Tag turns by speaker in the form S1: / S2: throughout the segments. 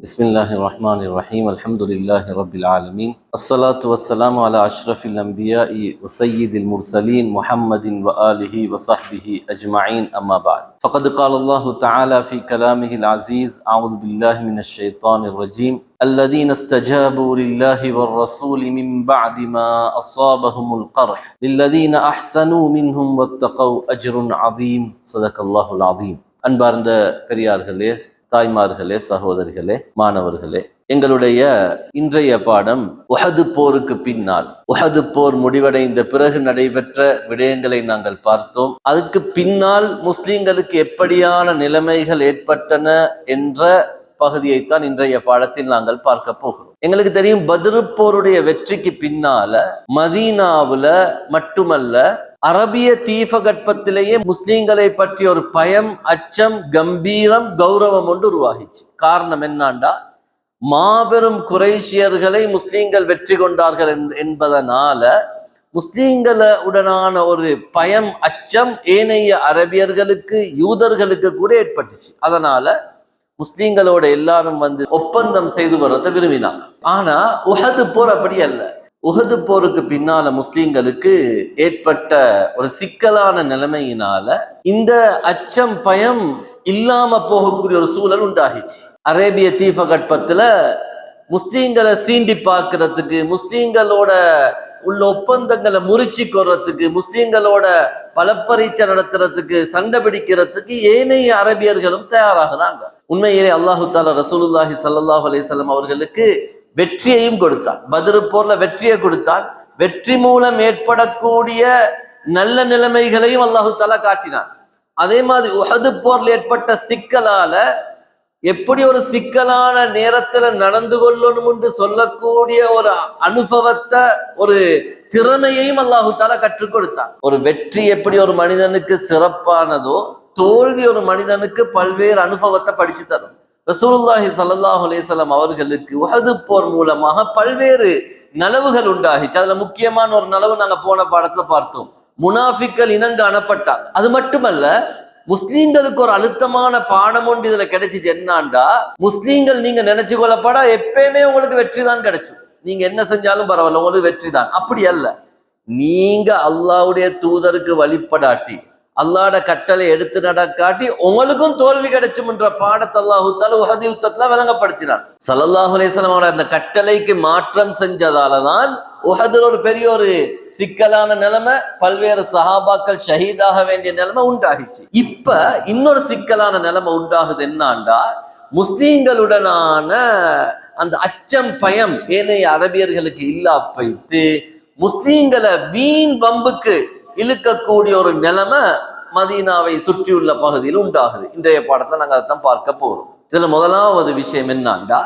S1: بسم الله الرحمن الرحيم الحمد لله رب العالمين الصلاة والسلام على أشرف الأنبياء وسيد المرسلين محمد وآله وصحبه أجمعين أما بعد فقد قال الله تعالى في كلامه العزيز أعوذ بالله من الشيطان الرجيم الذين استجابوا لله والرسول من بعد ما أصابهم القرح للذين أحسنوا منهم واتقوا أجر عظيم صدق الله العظيم அன்பார்ந்த பெரியார்களே, தாய்மார்களே, சகோதரிகளே, மாணவர்களே, எங்களுடைய இன்றைய பாடம் உஹது போருக்கு பின்னால், உஹது போர் முடிவடைந்த பிறகு நடைபெற்ற விடயங்களை நாங்கள் பார்த்தோம். அதுக்கு பின்னால் முஸ்லிம்களுக்கு எப்படியான நிலைமைகள் ஏற்பட்டன என்ற பகுதியைத்தான் இன்றைய பாடத்தில் நாங்கள் பார்க்க போகிறோம். எங்களுக்கு தெரியும், பத்ரு போருடைய வெற்றிக்கு பின்னால மதீனாவுல மட்டுமல்ல, அரபிய தீபகற்பத்திலேயே முஸ்லீம்களை பற்றி ஒரு பயம், அச்சம், கம்பீரம், கௌரவம் ஒன்று உருவாகிச்சு. காரணம் என்னாண்டா, மாபெரும் குறைஷியர்களை முஸ்லீம்கள் வெற்றி கொண்டார்கள் என்பதனால முஸ்லீம்களுடனான ஒரு பயம், அச்சம் ஏனைய அரபியர்களுக்கு, யூதர்களுக்கு கூட ஏற்பட்டுச்சு. அதனால முஸ்லீம்களோட எல்லாரும் ஒப்பந்தம் செய்து வர்றதை விரும்பினாங்க. ஆனா உஹது போர் அப்படி அல்ல. உஹது போருக்கு பின்னால முஸ்லீம்களுக்கு ஏற்பட்ட ஒரு சிக்கலான நிலைமையினால இந்த அச்சம், பயம் இல்லாம போகக்கூடிய ஒரு சூழல் உண்டாகிச்சு. அரேபிய தீபகற்பத்துல முஸ்லீம்களை சீண்டி பார்க்கறதுக்கு, முஸ்லீம்களோட உள்ள ஒப்பந்தங்களை முறிச்சு கொள்றதுக்கு, முஸ்லீம்களோட பலப்பரீட்சை நடத்துறதுக்கு, சண்டை பிடிக்கிறதுக்கு ஏனைய அரபியர்களும் தயாராகிறாங்க. உண்மையிலே அல்லாஹு தாலா ரசூலுல்லாஹி ஸல்லல்லாஹு அலைஹி வஸல்லம் அவர்களுக்கு வெற்றியையும் கொடுத்தான். பத்ரு போர்ல வெற்றியை கொடுத்தான். வெற்றி மூலம் ஏற்படக்கூடிய நல்ல நிலைமைகளையும் அல்லாஹு தாலா காட்டினான். அதே மாதிரி உஹது போர்ல ஏற்பட்ட சிக்கலால எப்படி ஒரு சிக்கலான நேரத்துல நடந்து கொள்ளணும் என்று சொல்லக்கூடிய ஒரு அனுபவத்தை, ஒரு திறமையையும் அல்லாஹு தாலா கற்றுக் கொடுத்தான். ஒரு வெற்றி எப்படி ஒரு மனிதனுக்கு சிறப்பானதோ, தோல்வி ஒரு மனிதனுக்கு பல்வேறு அனுபவத்தை படிச்சு தரும். ரசூலுல்லாஹி ஸல்லல்லாஹு அலைஹி வஸல்லம் அவர்களுக்கு உஹது போர் மூலமாக பல்வேறு நலவுகள் உண்டாகிச்சு. அதுல முக்கியமான ஒரு நலவு நாங்க போன பாடத்துல பார்த்தோம். முனாஃபிக்கள் இனங்க அனுப்பப்பட்டாங்க. அது மட்டுமல்ல, முஸ்லீம்களுக்கு ஒரு அழுத்தமான பாடம் ஒன்று இதுல கிடைச்சிச்சு. என்னாண்டா, முஸ்லீம்கள் நீங்க நினைச்சு கொள்ளப்படா எப்பயுமே உங்களுக்கு வெற்றி தான் கிடைச்சும். நீங்க என்ன செஞ்சாலும் பரவாயில்ல, உங்களுக்கு வெற்றி தான். அப்படி அல்ல. நீங்க அல்லாஹ்வுடைய தூதருக்கு வழிபடாட்டி, அல்லாஹ்வுடைய கட்டளை எடுத்து நடக்காட்டி உங்களுக்கும் தோல்வி கிடைச்சும் என்ற பாடத்தை அல்லாஹ் தஆலா உஹது யுத்தத்துல விளங்கப்படுத்தினான். ஸல்லல்லாஹு அலைஹி வஸல்லம் அந்த கட்டளைக்கு மாற்றம் செஞ்சதாலதான் உஹதுல ஒரு பெரிய ஒரு சிக்கலான நிலைமை, பல்வேறு சஹாபாக்கள் ஷஹீதாக வேண்டிய நிலைமை உண்டாகிச்சு. இப்ப இன்னொரு சிக்கலான நிலைமை உண்டாகுது. என்னாண்டா, முஸ்லீம்களுடனான அந்த அச்சம், பயம் ஏனைய அரபியர்களுக்கு இல்லா போய்த்து முஸ்லீம்களை வீண் வம்புக்கு இழுக்கக்கூடிய ஒரு நிலைமை மதீனாவை சுற்றியுள்ள பகுதியில் உண்டாகுது. இன்றைய பாடத்துல நாங்க அதைத்தான் பார்க்க போறோம். இதுல முதலாவது விஷயம் என்னன்னா,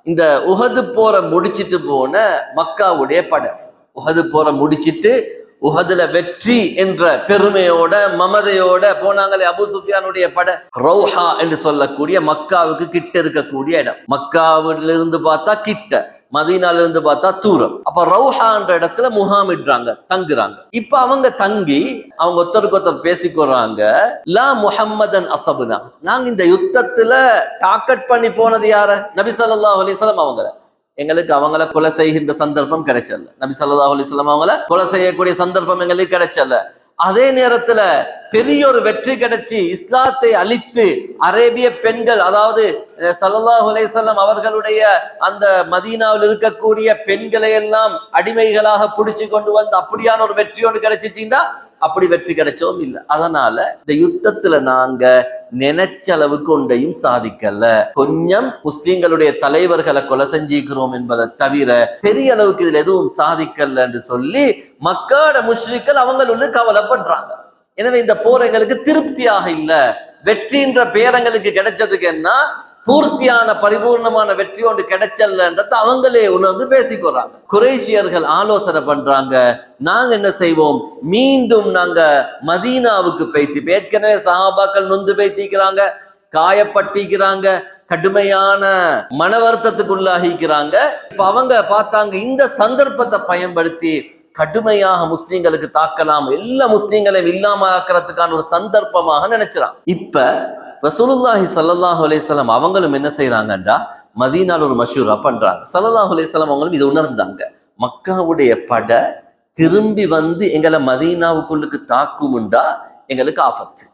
S1: இந்த உஹது போரை முடிச்சிட்டு போன மக்காவுடைய படை, உஹது போரை முடிச்சிட்டு உஹதுல வெற்றி என்ற பெருமையோட, மமதையோட போனாங்களே அபூ சுஃபியானுடைய படை. ரௌஹா என்று சொல்லக்கூடிய மக்காவுக்கு கிட்ட இருக்கக்கூடிய இடம். மக்காவிலிருந்து பார்த்தா கிட்ட, மதீனால இருந்து பார்த்தா தூரம். அப்ப ரௌஹான்ற இடத்துல முகாமிடுறாங்க, தங்குறாங்க. இப்ப அவங்க தங்கி அவங்க ஒருத்தருக்கு ஒருத்தர் பேசிக்கிறாங்க. லா முஹம்மதன் அஸப்னா, நாங்க இந்த யுத்தத்துல டார்கெட் பண்ணி போனது யார? நபி ஸல்லல்லாஹு அலைஹி வஸல்லம் அவங்கள. எங்களுக்கு அவங்கள கொலை செய்கின்ற சந்தர்ப்பம் கிடைச்சல. நபி ஸல்லல்லாஹு அலைஹி வஸல்லம் அவங்கள கொலை செய்யக்கூடிய சந்தர்ப்பம் எங்களுக்கு கிடைச்சல. அதே நேரத்துல பெரிய ஒரு வெற்றி கிடைச்சி இஸ்லாத்தை அழித்து அரேபிய பெண்கள், அதாவது ஸல்லல்லாஹு அலைஹி வஸல்லம் அவர்களுடைய அந்த மதீனாவில் இருக்கக்கூடிய பெண்களை எல்லாம் அடிமைகளாக பிடிச்சு கொண்டு வந்து அப்படியான ஒரு வெற்றி ஒன்று கிடைச்சிச்சின்னா, அப்படி வெற்றி கிடைச்சோம் இல்லை. அதனால இந்த யுத்தத்துல நாங்க நினைச்ச அளவுக்கு ஒன்றையும் சாதிக்கல. கொஞ்சம் முஸ்லிம்களுடைய தலைவர்களை கொலை செஞ்சிக்கிறோம் என்பதை தவிர பெரிய அளவுக்கு இதுல எதுவும் சாதிக்கல என்று சொல்லி மக்காட முஷ்ரிக்கள் அவங்களுள்ள கவலைப்படுறாங்க. எனவே இந்த போர் எங்களுக்கு திருப்தியாக இல்ல. வெற்றின்ற பேரங்களுக்கு கிடைச்சதுக்கு என்ன, பூர்த்தியான பரிபூர்ணமான வெற்றி ஒன்று கிடைச்சல்லன்றத அவங்களே உணர்ந்து பேசிக்கிறாங்க. குறைஷியர்கள் ஆலோசனை பண்றாங்க, நாங்க என்ன செய்வோம், மீண்டும் நாங்க மதீனாவுக்கு போய்த்து, ஏற்கனவே சஹாபாக்கள் நொந்து பேத்திக்கிறாங்க, காயப்பட்டிக்கிறாங்க, கடுமையான மன வருத்தத்துக்குள்ளாகிக்கிறாங்க. இப்ப அவங்க பார்த்தாங்க, இந்த சந்தர்ப்பத்தை பயன்படுத்தி கடுமையாக முஸ்லீம்களுக்கு தாக்கலாம், எல்லா முஸ்லீம்களையும் இல்லாம ஆக்கிறதுக்கான ஒரு சந்தர்ப்பமாக நினைச்சிறான். இப்ப ரசூலுல்லாஹி ஸல்லல்லாஹு அலைஹி வஸல்லம் அவங்களும் என்ன செய்யறாங்கன்றா, மதீனால ஒரு மஷூரா பண்றாங்க. ஸல்லல்லாஹு அலைஹி வஸல்லம் அவங்களும் இதை உணர்ந்தாங்க. மக்காவுடைய படை திரும்பி வந்து எங்களை மதீனாவுக்குள்ளுக்கு தாக்குமுண்டா எங்களுக்கு ஆபத்து.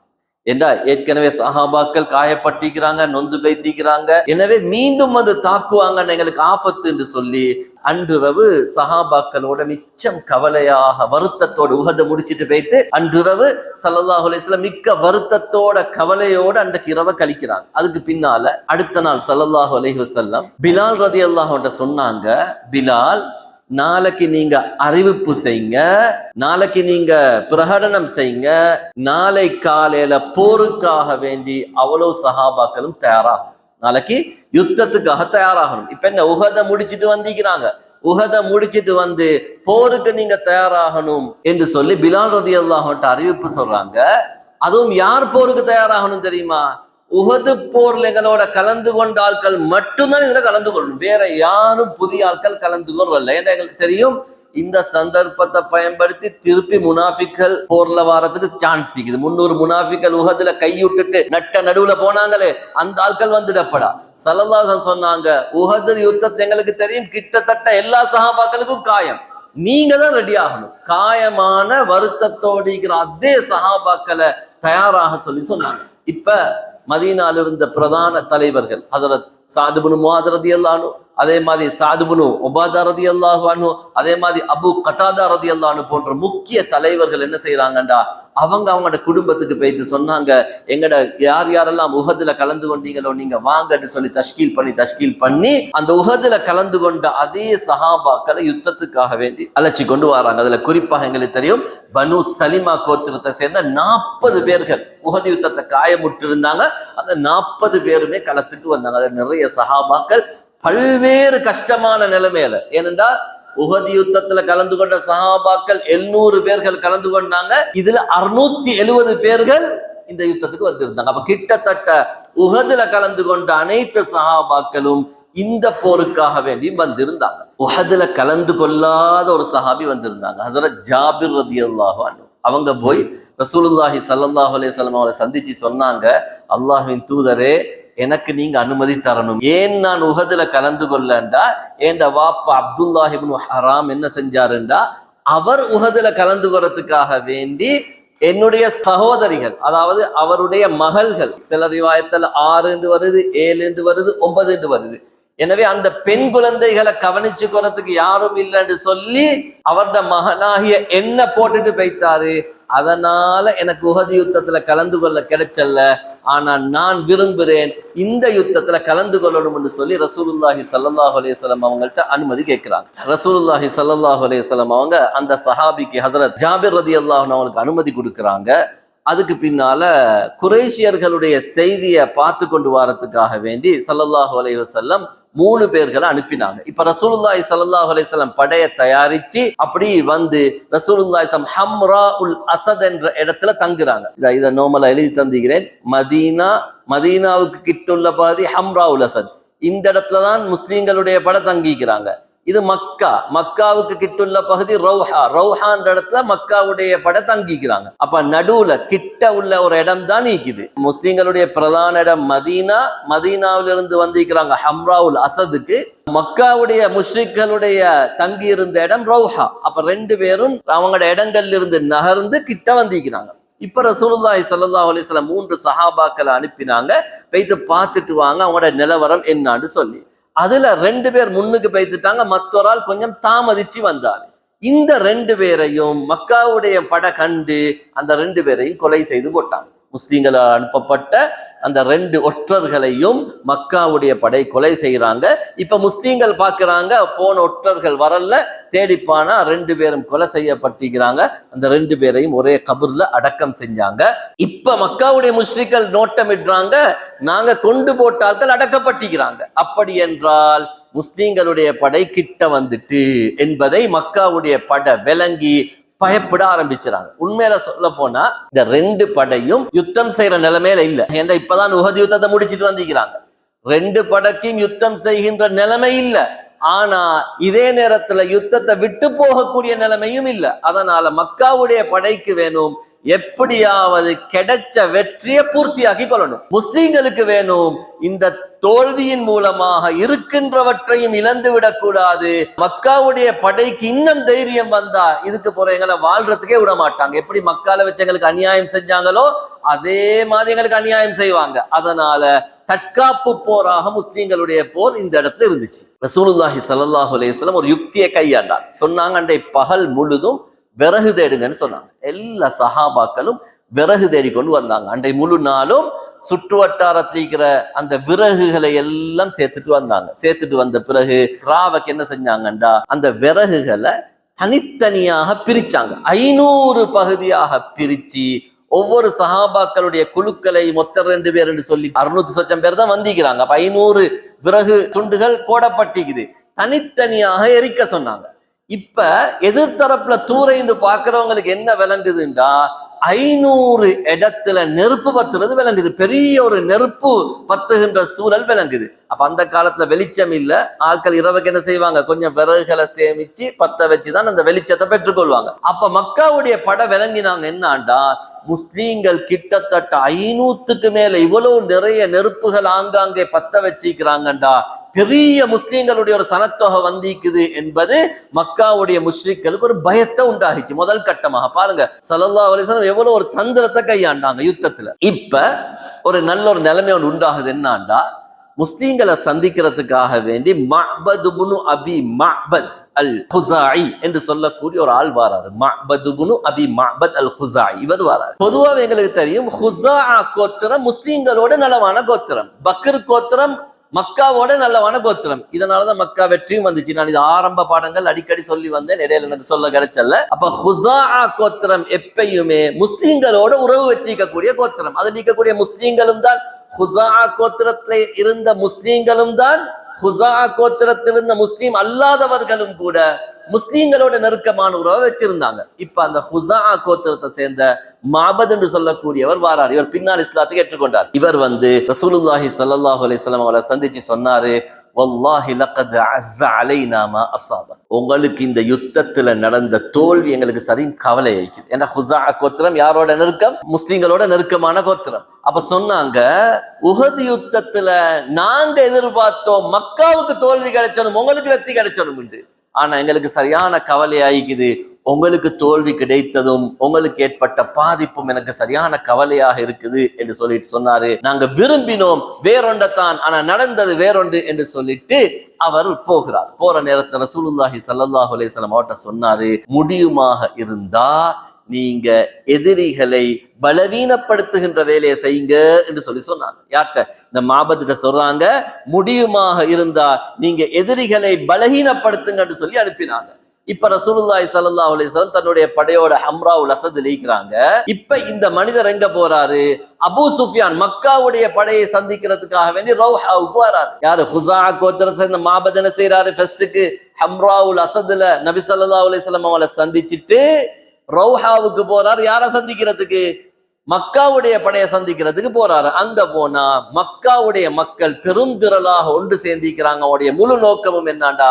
S1: ஏண்டா ஏற்கனவே சஹாபாக்கள் காயப்பட்டிக்கிறாங்க, நொந்து பைத்திக்கிறாங்க, எனவே மீண்டும் வந்து தாக்குவாங்கன்னு எங்களுக்கு ஆபத்து என்று சொல்லி அன்றிரவு சஹாபாக்களோட மிச்சம் கவலையாக வருத்தத்தோடு உஹத முடிச்சிட்டு போய்த்து அன்றிரவு ஸல்லல்லாஹு அலைஹி வஸல்லம் மிக்க வருத்தத்தோட கவலையோட அன்றைக்கு இரவை கழிக்கிறாங்க. அதுக்கு பின்னால அடுத்த நாள் ஸல்லல்லாஹு அலைஹி வஸல்லம் பிலால் ரலியல்லாஹு அன்ஹு சொன்னாங்க, பிலால் நாளைக்கு நீங்க அறிவிப்பு செய்யுங்க, நாளைக்கு நீங்க பிரகடனம் செய்யுங்க, நாளை காலையில போருக்காக வேண்டி அவ்வளவு சஹாபாக்களும் தயாராகும், நாளைக்கு யுத்தத்துக்காக தயாராகணும். இப்ப என்ன உஹத முடிச்சிட்டு வந்திருக்கிறாங்க, உஹத முடிச்சிட்டு வந்து போருக்கு நீங்க தயாராகணும் என்று சொல்லி பிலால் ரலியல்லாஹு அன்ஹு அறிவிப்பு சொல்றாங்க. அதுவும் யார் போருக்கு தயாராகணும் தெரியுமா? உஹது போர்ல எங்களோட கலந்து கொண்ட ஆட்கள் மட்டும்தான் இதுல கலந்து கொள்ளணும், வேற யாரும் புதிய ஆட்கள் கலந்து கொள்ளல. ஏன்னா எங்களுக்கு தெரியும் இந்த சந்தர்ப்பத்தை பயன்படுத்தி திருப்பி முனாஃபிக்கள் போர்ல வாரத்துக்கு சான்ஸ் இருக்குது. 300 முனாஃபிக்கள் உஹதுல கையுட்டுட்டு நட்ட நடுவுல போனாங்களே, அந்த ஆட்கள் வந்துடப்படா. ஸல்லல்லாஹு அலைஹி வஸல்லம் சொன்னாங்க, உஹது யுத்தத்தை எங்களுக்கு தெரியும் கிட்டத்தட்ட எல்லா சஹாபாக்களுக்கும் காயம், நீங்க தான் ரெடி ஆகணும், காயமான வருத்தத்தோடு இருக்கிற அதே சஹாபாக்களை தயாராக சொல்லி சொன்னாங்க. இப்ப மதீனால இருந்த பிரதான தலைவர்கள் ஹஸரத் ஸஅத் இப்னு முஆத் ரலியல்லாஹு அன்ஹு, அதே மாதிரி ஸஅத் இப்னு உபாதா ரலியல்லாஹு அன்ஹு, அதே மாதிரி அபூ கதாதா ரலியல்லாஹு அன்ஹு போன்ற முக்கிய தலைவர்கள் என்ன செய்யறாங்கண்டா, அவங்களோட குடும்பத்துக்கு போயிட்டு சொன்னாங்க, எங்கட யார் யாரெல்லாம் உஹதுல கலந்து கொண்டீங்களோ நீங்க வாங்கன்னு சொல்லி தஷ்கீல் பண்ணி அந்த உஹதுல கலந்து கொண்ட அதே சஹாபாக்களை யுத்தத்துக்காக வேண்டி அழைச்சி கொண்டு வராங்க. அதுல குறிப்பாக எங்களுக்கு தெரியும் பனு சலிமா கோத்திரத்தை சேர்ந்த 40 பேர்கள் உஹது யுத்தத்துல காயமுற்று இருந்தாங்க. அந்த 40 பேருமே களத்துக்கு வந்தாங்க. அது நிறைய சஹாபாக்கள் பல்வேறு கஷ்டமான நிலைமையில, ஏனென்றா உஹது யுத்தத்துல கலந்து கொண்ட சஹாபாக்கள் 700 பேர்கள் கலந்து கொண்டாங்க, இதுல 670 பேர்கள் இந்த யுத்தத்துக்கு வந்திருந்தாங்க. அப்ப கிட்டத்தட்ட உஹதுல கலந்து கொண்ட அனைத்து சஹாபாக்களும் இந்த போருக்காக வேண்டி வந்திருந்தாங்க. உஹதுல கலந்து கொள்ளாத ஒரு சஹாபி வந்திருந்தாங்க, ஹஸரத் ஜாபிர் ரலியல்லாஹு அன்ஹு. அவங்க போய் ரசூலுல்லாஹி ஸல்லல்லாஹு அலைஹி வஸல்லம் அவங்களை சந்திச்சு சொன்னாங்க, அல்லாஹ்வின் தூதரே, எனக்கு நீங்க அனுமதி தரணும். ஏன் நான் உஹதுல கலந்து கொள்ளண்டா, ஏண்ட வாப்பா அப்துல்லாஹ் இப்னு ஹராம் என்ன செஞ்சாருண்டா, அவர் உஹதுல கலந்து கொள்றதுக்காக வேண்டி என்னுடைய சகோதரிகள், அதாவது அவருடைய மகள்கள், சில ரிவாயத்துல 6 என்று வருது, 7 என்று வருது, 9 என்று வருது. எனவே அந்த பெண் குழந்தைகளை கவனிச்சு கொறதுக்கு யாரும் இல்லைன்னு சொல்லி அவருடைய மகனாகிய என்ன போட்டுட்டு போய்த்தாரு. அதனால எனக்கு உஹது யுத்தத்துல கலந்து கொள்ள கிடைச்சல்ல, ஆனா நான் விரும்புகிறேன் இந்த யுத்தத்துல கலந்து கொள்ளணும் என்று சொல்லி ரசூலுல்லாஹி ஸல்லல்லாஹு அலைஹி வஸல்லம் அவங்கள்ட்ட அனுமதி கேட்கிறாங்க. ரசூலுல்லாஹி ஸல்லல்லாஹு அலைஹி வஸல்லம் அவங்க அந்த சஹாபிக்கு ஹஸரத் ஜாபிர் ரலியல்லாஹு அன்ஹு அவங்களுக்கு அனுமதி கொடுக்குறாங்க. அதுக்கு பின்னால குறைஷியர்களுடைய செய்தியை பார்த்து கொண்டு வரதுக்காக வேண்டி ஸல்லல்லாஹு அலைஹி வஸல்லம் 3 பேர்களை அனுப்பினாங்க. இப்ப ரசூலுல்லாஹி ஸல்லல்லாஹு அலைஹி வஸல்லம் படையை தயாரிச்சு அப்படி வந்து ரசூலுல்லாஹி ஹம்ரா உல் அசத் என்ற இடத்துல தங்குறாங்க. இதை நோமலா எழுதி தந்துகிறேன். மதீனாவுக்கு கிட்டுள்ள பாதி ஹம்ரா உல் அசத், இந்த இடத்துலதான் முஸ்லீம்களுடைய படை தங்கிக்கிறாங்க. இது மக்காவுக்கு கிட்டுள்ள பகுதி ரௌஹான்ற இடத்துல மக்காவுடைய படை தங்கிக்கிறாங்க. அப்ப நடுவுல கிட்ட உள்ள ஒரு இடம் தான் நீக்குது. முஸ்லீம்களுடைய பிரதான இடம் மதீனாவிலிருந்து வந்திருக்கிறாங்க ஹம்ராவுல் அசதுக்கு. மக்காவுடைய முஷ்ரிக்களுடைய தங்கி இருந்த இடம் ரௌஹா. அப்ப 2 பேரும் அவங்களோட இடங்கள்ல இருந்து நகர்ந்து கிட்ட வந்திருக்கிறாங்க. இப்ப ரசூலுல்லாஹி ஸல்லல்லாஹு அலைஹி வஸல்லம் 3 சஹாபாக்களை அனுப்பினாங்க, போயிட்டு பார்த்துட்டு வாங்க அவங்களோட நிலவரம் என்னான்னு சொல்லி. அதுல 2 பேர் முன்னுக்கு போய்த்துட்டாங்க, மற்றொரு ஆள் கொஞ்சம் தாமதிச்சு வந்தாரு. இந்த 2 பேரையும் மக்காவுடைய படை கண்டு அந்த 2 பேரையும் கொலை செய்து போட்டாங்க. முஸ்லீம்களால் அனுப்பப்பட்ட அந்த 2 ஒற்றர்களையும் மக்காவுடைய படை கொலை செய்யறாங்க. இப்ப முஸ்லீம்கள் பாக்குறாங்க, போன ஒற்றர்கள் வரல, தேடிப்பானா 2 பேரும் கொலை செய்யப்பட்டிருக்கிறாங்க. அந்த 2 பேரையும் ஒரே கபர்ல அடக்கம் செஞ்சாங்க. இப்ப மக்காவுடைய முஸ்லிம்கள் நோட்டமிடுறாங்க, நாங்க கொண்டு போட்டார்கள் அடக்கப்பட்டிருக்கிறாங்க. அப்படி என்றால் முஸ்லீம்களுடைய படை கிட்ட வந்துட்டு என்பதை மக்காவுடைய படை விளங்கி பயப்பட ஆரம்பிச்சாங்க. உண்மையில சொல்ல போனா இந்த 2 படையும் யுத்தம் செய்யற நிலைமையில இல்ல. ஏன்னா இப்பதான் உஹது யுத்தத்தை முடிச்சிட்டு வந்திருக்கிறாங்க. 2 படைக்கும் யுத்தம் செய்கின்ற நிலைமை இல்ல. ஆனா இதே நேரத்துல யுத்தத்தை விட்டு போகக்கூடிய நிலைமையும் இல்ல. அதனால மக்காவுடைய படைக்கு வேணும், எப்படியாவது கிடைச்ச வெற்றியை பூர்த்தியாக்கி கொள்ளணும். முஸ்லிம்களுக்கு வேணும் இந்த தோல்வியின் மூலமாக இருக்கின்றவற்றையும் இழந்து விடக்கூடாது. மக்காவுடைய படைக்கு இன்னும் தைரியம் வந்தா இதுக்கு போற எங்களை வாழ்றதுக்கே விட மாட்டாங்க. எப்படி மக்கால வச்சு எங்களுக்கு அநியாயம் செஞ்சாங்களோ அதே மாதிரி எங்களுக்கு அநியாயம் செய்வாங்க. அதனால தற்காப்பு போராக முஸ்லிம்களுடைய போர் இந்த இடத்துல இருந்துச்சு. ரசூலுல்லாஹி ஸல்லல்லாஹு அலைஹி வஸல்லம் ஒரு யுக்தியை கையாண்டாங்க. சொன்னாங்க, அண்டை பகல் முழுதும் விறகு தேடுங்கன்னு சொன்னாங்க. எல்லா சஹாபாக்களும் விறகு தேடி கொண்டு வந்தாங்க. அண்டை முழு நாளும் சுற்று வட்டாரத்தில் இருக்கிற அந்த விறகுகளை எல்லாம் சேர்த்துட்டு வந்தாங்க. சேர்த்துட்டு வந்த பிறகு ராவக்கு என்ன செஞ்சாங்கண்டா, அந்த விறகுகளை தனித்தனியாக பிரிச்சாங்க. 500 பகுதியாக பிரிச்சு ஒவ்வொரு சஹாபாக்களுடைய குழுக்களை மொத்த 2 பேர் என்று சொல்லி 600 சொச்சம் பேர் தான் வந்திக்கிறாங்க. அப்ப 500 விறகு துண்டுகள் போடப்பட்டிக்குது. தனித்தனியாக எரிக்க சொன்னாங்க. இப்ப எதிர்த்தரப்புல தூரைந்து பாக்குறவங்களுக்கு என்ன விளங்குதுண்டா, 500 இடத்துல நெருப்பு பத்துறது விளங்குது. பெரிய ஒரு நெருப்பு பத்துகின்ற சூழல் விளங்குது. அப்ப அந்த காலத்துல வெளிச்சம் இல்ல. ஆட்கள் இரவுக்கு என்ன செய்வாங்க, கொஞ்சம் விறகுகளை சேமிச்சு பத்த வச்சுதான் அந்த வெளிச்சத்தை பெற்றுக்கொள்வாங்க. அப்ப மக்காவுடைய பட விளங்கினாங்க என்னாண்டா, முஸ்லீம்கள் கிட்டத்தட்ட 500க்கு மேல இவ்வளவு நிறைய நெருப்புகள் ஆங்காங்கே பத்த வச்சிக்கிறாங்கண்டா, பெரிய முஸ்லீம்களுடைய ஒரு சனத்தொகை வந்திக்குது என்பது மக்காவுடைய முஷ்ரிக்களுக்கு ஒரு பயத்தை உண்டாகிச்சு. முதல் கட்டமாக பாருங்க, ஸல்லல்லாஹு அலைஹி வஸல்லம் எவ்வளவு ஒரு தந்திரத்தை கையாண்டாங்க யுத்தத்துல. இப்ப ஒரு நல்ல ஒரு நிலைமை ஒன்று உண்டாகுது. என்னாண்டா, முஸ்லீம்களை சந்திக்கிறதுக்காக வேண்டி மஅபத் இப்னு அபி மஅபத் அல் குஸாஇ என்று சொல்லக்கூடிய ஒரு ஆள் வாராரு. மஅபத் இப்னு அபி மஅபத் அல் குஸாஇ இவர் வாராரு. பொதுவாக எங்களுக்கு தெரியும், குஸாஅ கோத்திரம் முஸ்லீம்களோட நலவான கோத்திரம், பக்ர் கோத்திரம் மக்காவோட நல்லவான கோத்திரம். இதனாலதான் மக்கா வெற்றியும் வந்துச்சு. நான் இது ஆரம்ப பாடங்கள் அடிக்கடி சொல்லி வந்தேன், இடையில எனக்கு சொல்ல கிடைச்சல. அப்ப குஸாஅ கோத்திரம் எப்பயுமே முஸ்லீம்களோட உறவு வச்சிக்கக்கூடிய கோத்திரம். அதில் இருக்கக்கூடிய முஸ்லீம்களும் தான், குஸாஅ கோத்திரத்திலே இருந்த முஸ்லீம்களும் தான், குஸாஅ கோத்திரத்தில் இருந்த முஸ்லீம் அல்லாதவர்களும் கூட முஸ்லீம்களோட நெருக்கமான உறவை வச்சிருந்தாங்க. இப்ப அந்த குஸாஅ கோத்திரத்தை சேர்ந்த மஅபத் என்று சொல்லக்கூடியவர் வாரார். இவர் பின்னால் இஸ்லாத்துக்கு ஏற்றுக்கொண்டார். இவர் ரசூலுல்லாஹி ஸல்லல்லாஹு அலைஹி வஸல்லம் அவரை சந்திச்சு சொன்னாரு, வல்லாஹி லகத் அஸ்ஸ அலைனா மா அஸாப. உங்களுக்கு இந்த யுத்தத்துல நடந்த தோல்வி எங்களுக்கு சரி கவலை அளிக்குது. ஏன்னா குஸாஅ கோத்திரம் யாரோட நெருக்கம், முஸ்லீம்களோட நெருக்கமான கோத்திரம். அப்ப சொன்னாங்க, உஹது யுத்தத்துல நாங்க எதிர்பார்த்தோம் மக்காவுக்கு தோல்வி கிடைச்சணும், உங்களுக்கு வெற்றி கிடைச்சணும் என்று. ஆனா எங்களுக்கு சரியான கவலை ஆயிக்குது. உங்களுக்கு தோல்வி கிடைத்ததும் உங்களுக்கு ஏற்பட்ட பாதிப்பும் எனக்கு சரியான கவலையாக இருக்குது என்று சொல்லிட்டு சொன்னாரு. நாங்க விரும்பினோம் வேறொண்டத்தான், ஆனா நடந்தது வேறொன்று என்று சொல்லிட்டு அவர் போகிறார். போற நேரத்தில் ரசூலுல்லாஹி ஸல்லல்லாஹு அலைஹி வஸல்லம் அவர்ட்ட சொன்னாரு, முடியுமாக இருந்தா நீங்க எதிரிகளை பலவீனப்படுத்துகின்ற வேலையை செய்யுங்க என்று சொல்லி சொன்னாங்க. யார்கிட்ட? இந்த மஅபத்கிட்ட சொல்றாங்க, முடியுமாக இருந்தா நீங்க எதிரிகளை பலகீனப்படுத்துங்க என்று சொல்லி அனுப்பினாங்க. இப்ப ரசூலுல்லாஹி ஸல்லல்லாஹு அலைஹி வஸல்லம் தன்னுடைய படையோட ஹம்ராவுல் அஸத் இருக்கிறாங்க. இப்ப இந்த மனிதர் எங்க போறாரு? அபூ சுஃபியான் மக்காவுடைய படையை சந்திக்கிறதுக்காக வேண்டி ரௌஹாவுக்கு வராரு. யாரு? குஸாஅ கோத்திரத்தை சேர்ந்த மஅபத் என்ன செய்யறாரு? ஃபர்ஸ்டுக்கு ஹம்ராவுல் அஸத்ல நபி ஸல்லல்லாஹு அலைஹி வஸல்லம் அவங்களை சந்திச்சுட்டு ரௌஹாவுக்கு போறாரு. யாரை சந்திக்கிறதுக்கு? மக்காவுடைய படையை சந்திக்கிறதுக்கு போறாரு. அங்க போனா மக்காவுடைய மக்கள் பெருந்திரளாக ஒன்று சேர்ந்திக்கிறாங்க. அவருடைய முழு நோக்கமும் என்னண்டா,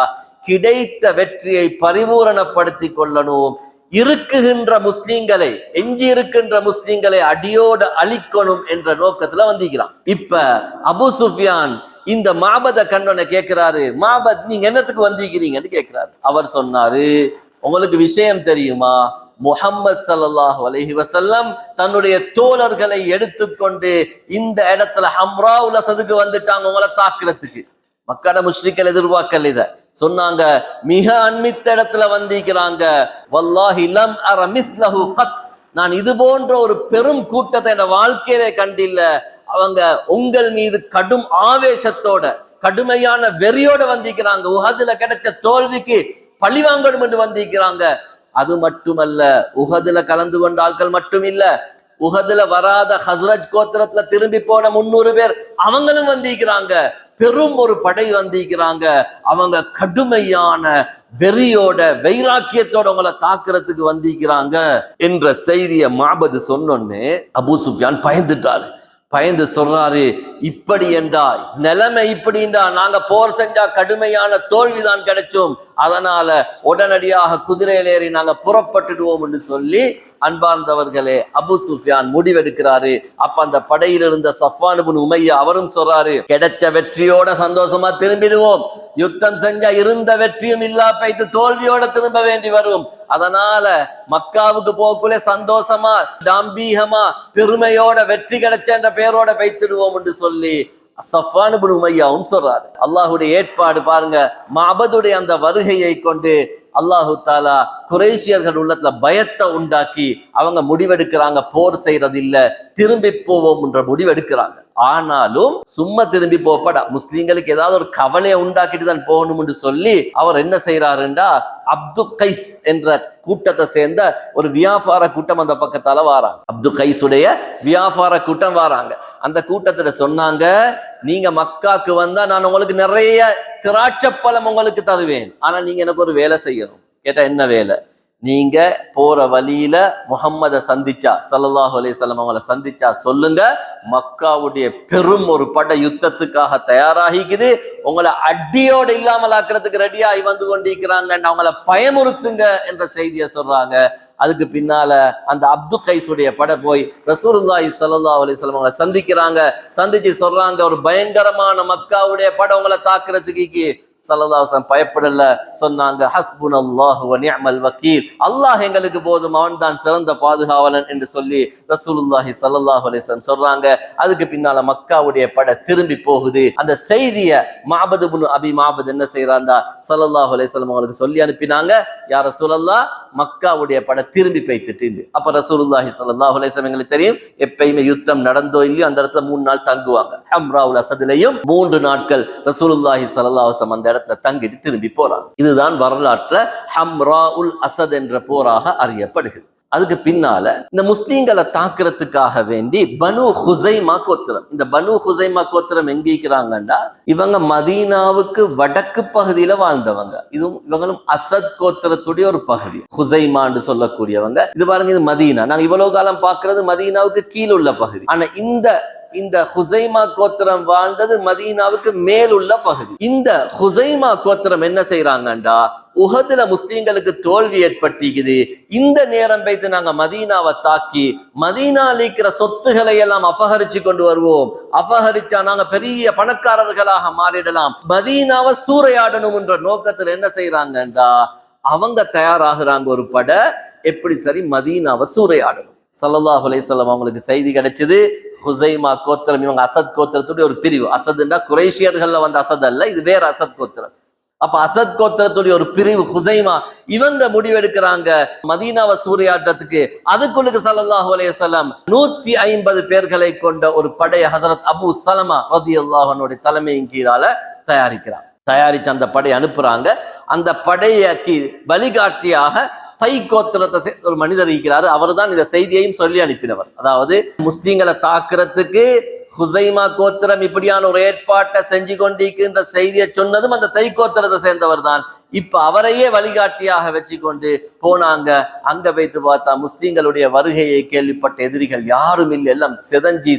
S1: கிடைத்த வெற்றியை பரிபூரணப்படுத்தி கொள்ளணும், இருக்குகின்ற முஸ்லீம்களை, எஞ்சி இருக்கின்ற முஸ்லீம்களை அடியோடு அழிக்கணும் என்ற நோக்கத்துல வந்திக்கிறான். இப்ப அபூ சுஃபியான் இந்த மஅபத கண்ணனை கேட்கிறாரு, மஅபத் நீங்க என்னத்துக்கு வந்திருக்கிறீங்கன்னு கேட்கிறாரு. அவர் சொன்னாரு, உங்களுக்கு விஷயம் தெரியுமா, முஹம்மது ஸல்லல்லாஹு அலைஹி வஸல்லம் தன்னுடைய தோழர்களை எடுத்துக்கொண்டு இந்த இடத்துல ஹம்ராவுல் அஸதுக்கு வந்துட்டாங்க உங்களை தாக்குறதுக்கு. மக்காட முஷ்ரிக்கள் எதிர்பார்க்கல இத. சொன்னாங்க, மிக அண்மித்த இடத்துல வந்திருக்கிறாங்க. வல்லாஹி லம் அர மிஸ்லஹு கத். நான் இது போன்ற ஒரு பெரும் கூட்டத்தை என் வாழ்க்கையிலே கண்டில்ல. அவங்க உங்கள் மீது கடும் ஆவேசத்தோட கடுமையான வெறியோட வந்திருக்கிறாங்க. உஹதுல கிடைச்ச தோல்விக்கு பழி வாங்கணும் என்று வந்திருக்கிறாங்க. அது மட்டுமல்ல, உஹதுல கலந்து கொண்ட ஆட்கள் மட்டும் இல்ல, உஹதுல வராத ஹஸ்ரஜ் கோத்திரத்துல திரும்பி போன 300 பேர் அவங்களும் வந்திருக்கிறாங்க. பெரும் ஒரு படை வந்திருக்கிறாங்க. அவங்க கடுமையான வெறியோட வைராக்கியத்தோட உங்களை தாக்குறதுக்கு வந்திருக்கிறாங்க என்ற செய்தியை மஅபத் சொன்னோன்னு அபூ சுஃபியான் பயந்துட்டாரு. பயந்து சொல்றாரு, இப்படி என்றா நிலைமை இப்படி என்றா நாங்க போர் செஞ்சா கடுமையான தோல்விதான் கிடைச்சோம், அதனால உடனடியாக குதிரையில் ஏறி நாங்க புறப்பட்டுடுவோம் என்று சொல்லி அன்பார்ந்தவர்களே, அபு சுஃபியான் முடிவெடுக்கிறாரு. அப்ப அந்த படையில் இருந்த சஃப்வான் இப்னு உமையா அவரும் சொல்றாரு, கிடைச்ச வெற்றியோட சந்தோஷமா திரும்பிடுவோம், யுத்தம் செஞ்சா இருந்த வெற்றியும் இல்லா பைத்து தோல்வியோட திரும்ப வேண்டி வரும், அதனால மக்காவுக்கு போக்குள்ளே சந்தோஷமா டாம்பீகமா பெருமையோட வெற்றி கிடைச்ச பேரோட வைத்திடுவோம் என்று சொல்லி சஃப்வான் இப்னு உமையாவும் சொல்றாரு. அல்லாஹுடைய ஏற்பாடு பாருங்க, மஅபதுடைய அந்த வருகையை கொண்டு அல்லாஹு தாலா குறைஷியர்கள் உள்ளத்துல பயத்தை உண்டாக்கி அவங்க முடிவெடுக்கிறாங்க, போர் செய்யறது இல்ல, திரும்பி போவோம் என்ற முடிவெடுக்கிறாங்க. ஆனாலும் சும்மா திரும்பி போப்படா, முஸ்லீம்களுக்கு ஏதாவது ஒரு கவலையை உண்டாக்கிட்டு தான் போகணும் என்று சொல்லி அவர் என்ன செய்யறாருண்டா, அப்து கைஸ் என்ற கூட்டத்தை சேர்ந்த ஒரு வியாபார கூட்டம் அந்த பக்கத்தால வாராங்க. அப்து கைஸுடைய வியாபார கூட்டம் வாராங்க. அந்த கூட்டத்துல சொன்னாங்க, நீங்க மக்காக்கு வந்தா நான் உங்களுக்கு நிறைய திராட்சப்பழம் உங்களுக்கு தருவேன், ஆனா நீங்க எனக்கு ஒரு வேலை செய்யணும். கேட்டா என்ன வேலை? நீங்க போற வழியில முஹம்மதை சந்திச்சா, ஸல்லல்லாஹு அலைஹி வஸல்லம் அவங்களை சந்திச்சா சொல்லுங்க, மக்காவுடைய பெரும் ஒரு படை யுத்தத்துக்காக தயாராகிக்குது, உங்களை அடியோடு இல்லாமல் ஆக்குறதுக்கு ரெடியாகி வந்து கொண்டிருக்கிறாங்க, அவங்களை பயமுறுத்துங்க என்ற செய்தியை சொல்றாங்க. அதுக்கு பின்னால அந்த அப்து கைஸுடைய படை போய் ரசூலுல்லாஹி ஸல்லல்லாஹு அலைஹி வஸல்லம் அவங்களை சந்திக்கிறாங்க. சந்திச்சு சொல்றாங்க, ஒரு பயங்கரமான மக்காவுடைய படை உங்களை தாக்குறதுக்கு. ஸல்லல்லாஹு அலைஹி வஸல்லம் பயப்படல, சொன்னாங்க, ஹஸ்புனல்லாஹு வ நிஅமல் வக்கீல், அல்லாஹ் எங்களுக்கு போதும், அவன் தான் சிறந்த பாதுகாவலன் என்று சொல்லி ரசூலுல்லாஹி ஸல்லல்லாஹு அலைஹி வஸல்லம் சொல்றாங்க. அதுக்கு பின்னால மக்காவுடைய படை திரும்பி போகுது. அந்த செய்தியை மஅபத் இப்னு அபி மஅபத் என்ன செய்யறாண்டா, ஸல்லல்லாஹு அலைஹி வஸல்லம் அவங்களுக்கு சொல்லி அனுப்பினாங்க, யா ரசூலல்லாஹ் மக்காவுடைய படை திரும்பி போய்த்துட்டு. அப்ப ரசூலுல்லாஹி ஸல்லல்லாஹு அலைஹி வஸல்லம் எங்களுக்கு தெரியும், எப்பயுமே யுத்தம் நடந்தோ இல்லையோ அந்த இடத்துல 3 நாள் தங்குவாங்க. ஹம்ராவுல் அஸத்லயும் 3 நாட்கள் ரசூலுல்லாஹி ஸல்லல்லாஹு அலைஹி வஸல்லம் அந்த இடத்துல தங்கிட்டு திரும்பி போறாங்க. இதுதான் வரலாற்றுல ஹம்ராவுல் அஸத் என்ற போராக அறியப்படுகிறது. அதுக்கு பின்னால இந்த முஸ்லீம்களை தாக்குறதுக்காக வேண்டி பனு ஹுசைமா கோத்திரம், இந்த பனு ஹுசைமா கோத்திரம் எங்க இருக்கிறாங்கன்னா, இவங்க மதீனாவுக்கு வடக்கு பகுதியில வாழ்ந்தவங்க. இதுவும் இவங்களும் அசத் கோத்திரத்துடைய ஒரு பகுதி. ஹுசைமான்னு சொல்லக்கூடியவங்க. இது பாருங்க, இது மதீனா. நாங்க இவ்வளவு காலம் பாக்குறது மதீனாவுக்கு கீழ் உள்ள பகுதி. ஆனா இந்த ஹுசைமா கோத்திரம் வாழ்ந்தது மதீனாவுக்கு மேலுள்ள பகுதி. இந்த ஹுசைமா கோத்திரம் என்ன செய்யறாங்கண்டா, உஹதுல முஸ்லீம்களுக்கு தோல்வி ஏற்பட்டிருக்குது, இந்த நேரம் வைத்து நாங்க மதீனாவை தாக்கி மதீனால இருக்கிற சொத்துக்களை எல்லாம் அபகரிச்சு கொண்டு வருவோம், அபகரிச்சா நாங்க பெரிய பணக்காரர்களாக மாறிடலாம், மதீனாவை சூறையாடணும் என்ற நோக்கத்துல என்ன செய்யறாங்கண்டா, அவங்க தயாராகிறாங்க ஒரு படை, எப்படி சரி மதீனாவை சூறையாடணும். ஸல்லல்லாஹு அலைஹி வஸல்லம் அவங்களுக்கு செய்தி கிடைச்சது, ஹுசைமா கோத்திரம் இவங்க அசத் கோத்திரத்துடைய ஒரு பிரிவு. அசத்னா குறைஷியர்கள்ல வந்த அசத் அல்ல, இது வேற அசத் கோத்திரம். அப்ப அசத் கோத்திரத்துடைய ஒரு பிரிவு ஹுசைமா, இவங்க முடிவெடுக்கிறாங்க மதீனாவை சூறையாட்டத்துக்கு. அதுக்குள்ளுக்கு ஸல்லல்லாஹு அலைஹி வஸல்லம் 150 பேர்களை கொண்ட ஒரு படையை ஹஸரத் அபூ ஸலமா ரலியல்லாஹு அன்ஹுடைய தலைமையின் கீழால தயாரிச்சு அந்த படையை அனுப்புறாங்க. அந்த படைக்கு வழிகாட்டியாக தை கோத்திரத்தை சேர்ந்த ஒரு மனிதர் இருக்கிறாரு. அவர் தான் இந்த செய்தியையும் சொல்லி அனுப்பினவர். அதாவது முஸ்லீம்களை தாக்குறதுக்கு ஹுசைமா கோத்திரம் இப்படியான ஒரு ஏற்பாட்டை செஞ்சு கொண்டிருக்கின்ற செய்தியை சொன்னதும் அந்த தை கோத்திரத்தை சேர்ந்தவர் தான். இப்ப அவரையே வழிகாட்டியாக வச்சு கொண்டு போனாங்க. அங்க வைத்து பார்த்தா முஸ்லீம்களுடைய வருகையை கேள்விப்பட்ட எதிரிகள் யாரும் இல்லை, எல்லாம்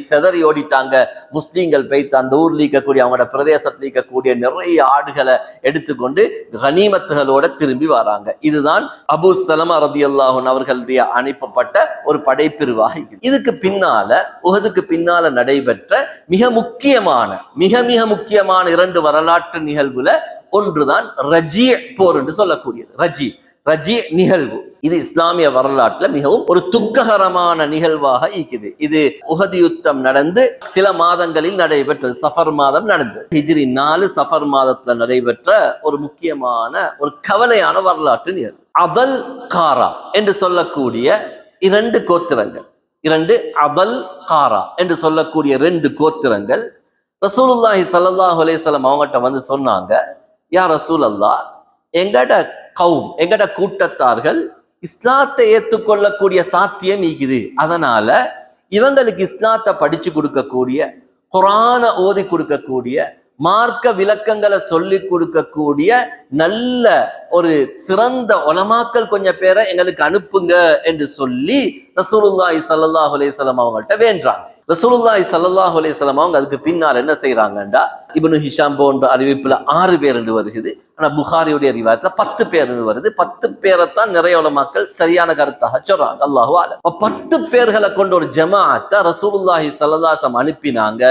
S1: செதறி ஓடிட்டாங்க. முஸ்லீம்கள் வைத்து அந்த ஊர்ல இருக்கக்கூடிய அவங்களோட பிரதேசத்தில் இருக்கக்கூடிய நிறைய ஆடுகளை எடுத்துக்கொண்டு கனிமத்துகளோட திரும்பி வராங்க. இதுதான் அபூ ஸலமா ரலியல்லாஹு அன்ஹு அவர்களுடைய அனுப்பப்பட்ட ஒரு படைப்பிரிவாக இருக்குது. இதுக்கு பின்னால உஹதுக்கு பின்னால நடைபெற்ற மிக முக்கியமான 2 வரலாற்று நிகழ்வுல ஒன்றுதான் ரஜீ போர் என்று சொல்லக்கூடியது. ரஜீ நிகழ்வு இது இஸ்லாமிய வரலாற்றுல மிகவும் ஒரு துக்ககரமான நிகழ்வாக இருக்குது. இது உஹது யுத்தம் நடந்து சில மாதங்களில் நடைபெற்றது. சஃபர் மாதம் நடந்தது. ஹிஜ்ரி 4 சஃபர் மாதத்துல நடைபெற்ற ஒரு முக்கியமான ஒரு கவலையான வரலாற்று நிகழ்வு. அதல் காரா என்று சொல்லக்கூடிய 2 கோத்திரங்கள், 2 அதல் காரா என்று சொல்லக்கூடிய 2 கோத்திரங்கள் ரசூலுல்லாஹி ஸல்லல்லாஹு அலைஹி வஸல்லம் அவங்ககிட்ட வந்து சொன்னாங்க, யா ரசூலல்லாஹ், எங்கட கூட்டத்தார்கள் இஸ்லாத்தை ஏற்றுக்கொள்ளக்கூடிய சாத்தியம் இருக்குது, அதனால இவங்களுக்கு இஸ்லாத்தை படிச்சு கொடுக்கக்கூடிய, குர்ஆனை ஓதி கொடுக்கக்கூடிய, மார்க்க விளக்கங்களை சொல்லி கொடுக்கக்கூடிய நல்ல ஒரு சிறந்த உலமாக்கள் கொஞ்சம் பேரை எங்களுக்கு அனுப்புங்க என்று சொல்லி ரசூலுல்லாஹி ஸல்லல்லாஹு அலைஹி வஸல்லம் அவங்கள்ட்ட வேண்டாங்க. ரசூலுல்லாஹி ஸல்லல்லாஹு அலைஹி வஸல்லம் அவங்க அதுக்கு பின்னால் என்ன செய்யறாங்கண்டா, இப்னு ஹிஷாம் போன்ற அறிவிப்புல 6 பேர் என்று வருகிறது. ஆனா புகாரியுடைய ரிவாயத்துல 10 பேர் என்று வருது. 10 பேரைத்தான் நிறைய உலமாக்கள் சரியான கருத்தாக சொல்றாங்க. அல்லாஹு அலம். 10 பேர்களை கொண்ட ஒரு ஜமாஅத்தை ரசூலுல்லாஹி ஸல்லல்லாஹு அலைஹி வஸல்லம் அனுப்பினாங்க.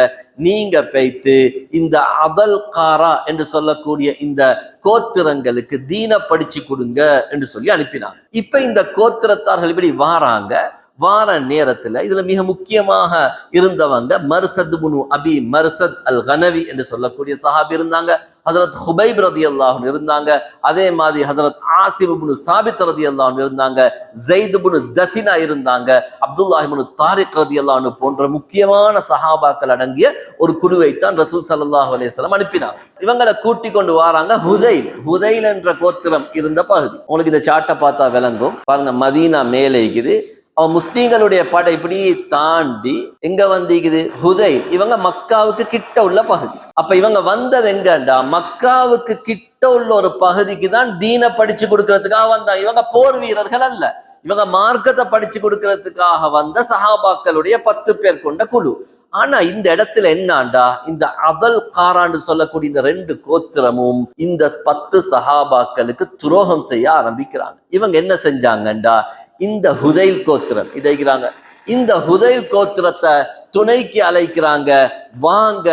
S1: நீங்க போய்த்து இந்த அதல் காரா என்று சொல்லக்கூடிய இந்த கோத்திரங்களுக்கு தீன படிச்சு கொடுங்க என்று சொல்லி அனுப்பினாங்க. இப்ப இந்த கோத்திரத்தார்கள் இப்படி வாராங்க. வார நேரத்துல இதுல மிக முக்கியமாக இருந்தவங்க மர்சத் இப்னு அபி மர்சத் அல் கனவி என்று சொல்லக்கூடிய சஹாபி இருந்தாங்க. ஹஜரத் ஹுபைப் ரலியல்லாஹு அன்ஹு இருந்தாங்க. அதே மாதிரி ஹஜரத் ஆசிம் இப்னு சாபித் ரலியல்லாஹு அன்ஹு இருந்தாங்க. ஸைத் இப்னு தஸினா இருந்தாங்க. அப்துல்லாஹ் இப்னு தாரிக் ரலியல்லாஹு அன்ஹு போன்ற முக்கியமான சஹாபாக்கள் அடங்கிய ஒரு குழுவை தான் ரசூல் ஸல்லல்லாஹு அலைஹி வஸல்லம் அனுப்பினாங்க. இவங்களை கூட்டி கொண்டு வராங்க. ஹுதைல் என்ற கோத்திரம் இருந்த பகுதி. உங்களுக்கு இந்த சாட்டை பார்த்தா விளங்கும். பாருங்க, மதீனா மேலே இருக்குது. அவன் முஸ்லீம்களுடைய படை இப்படி தாண்டி எங்க வந்திக்குது, ஹுதைல். இவங்க மக்காவுக்கு கிட்ட உள்ள பகுதி. அப்ப இவங்க வந்தது எங்கண்டா, மக்காவுக்கு கிட்ட உள்ள ஒரு பகுதிக்கு தான் தீன படிச்சு கொடுக்கறதுக்காக வந்தாங்க. இவங்க போர் வீரர்கள் அல்ல, இவங்க மார்க்கத்தை படிச்சு கொடுக்கறதுக்காக வந்த சஹாபாக்களுடைய 10 பேர் கொண்ட குழு. ஆனா இந்த இடத்துல என்னாண்டா, இந்த அதல் காரான்னு சொல்லக்கூடிய இந்த 2 கோத்திரமும் இந்த 10 சஹாபாக்களுக்கு துரோகம் செய்ய ஆரம்பிக்கிறாங்க. இவங்க என்ன செஞ்சாங்கண்டா, இந்த ஹுதைல் கோத்திரம் இதைக்கிறாங்க, இந்த ஹுதைல் கோத்திரத்தை துணைக்கு அழைக்கிறாங்க. வாங்க,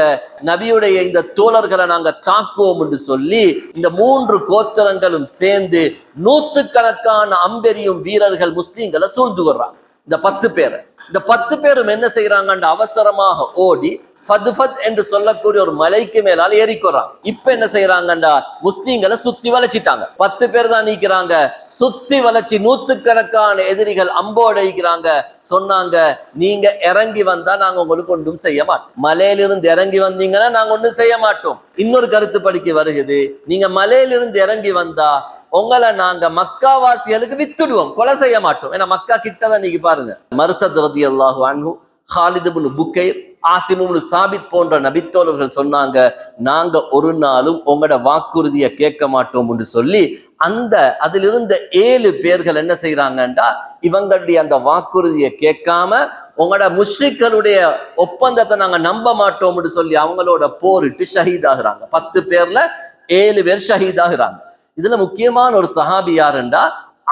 S1: நபியுடைய இந்த தோழர்களை நாங்க தாக்குவோம் என்று சொல்லி இந்த 3 கோத்திரங்களும் சேர்ந்து 100கணக்கான அம்பெரியும் வீரர்கள் முஸ்லீம்களை சூழ்ந்து வர்றாங்க. இந்த 10 பேரை, இந்த 10 பேரும் என்ன செய்யறாங்க, அவசரமாக ஓடி ஃபத்ஃபத் என்று சொல்லக்கூடிய ஒரு மலைக்கு மேலால் ஏறிக்கிறாங்க. இப்ப என்ன செய்யறாங்கண்டா, முஸ்லீம்களை சுத்தி வளைச்சிட்டாங்க. 10 பேர் தான் நீக்கிறாங்க. சுத்தி வளைச்சி 100கணக்கான எதிரிகள் அம்போடைக்கிறாங்க. சொன்னாங்க, நீங்க இறங்கி வந்தா நாங்க உங்களுக்கு ஒன்றும் செய்ய மாட்டோம். மலையிலிருந்து இறங்கி வந்தீங்கன்னா நாங்க ஒன்றும் செய்ய மாட்டோம். இன்னொரு கருத்து படிக்க வருகிறது, நீங்க மலையிலிருந்து இறங்கி வந்தா உங்களை நாங்க மக்காவாசிகளுக்கு வித்துடுவோம், கொலை செய்ய மாட்டோம். ஏன்னா மக்கா கிட்டதான். நீங்க பாருங்க, மர்சத் ரலியல்லாஹு அன்ஹு, ஹாலித் இப்னு புக்கைர், ஆசிம் இப்னு சாபித் போன்ற நபித்தோழர்கள் சொன்னாங்க, நாங்க ஒரு நாளும் உங்களோட வாக்குறுதியை கேட்க மாட்டோம் என்று சொல்லி அதிலிருந்த 7 பேர்கள் என்ன செய்யறாங்கண்டா, இவங்களுடைய அந்த வாக்குறுதியை கேட்காம உங்களோட முஷ்ரிக்களுடைய ஒப்பந்தத்தை நாங்க நம்ப மாட்டோம் என்று சொல்லி அவங்களோட போரிட்டு ஷஹீதாகிறாங்க. 10 பேர்ல 7 பேர் ஷஹீதாகிறாங்க. இதுல முக்கியமான ஒரு சஹாபி யாருண்டா,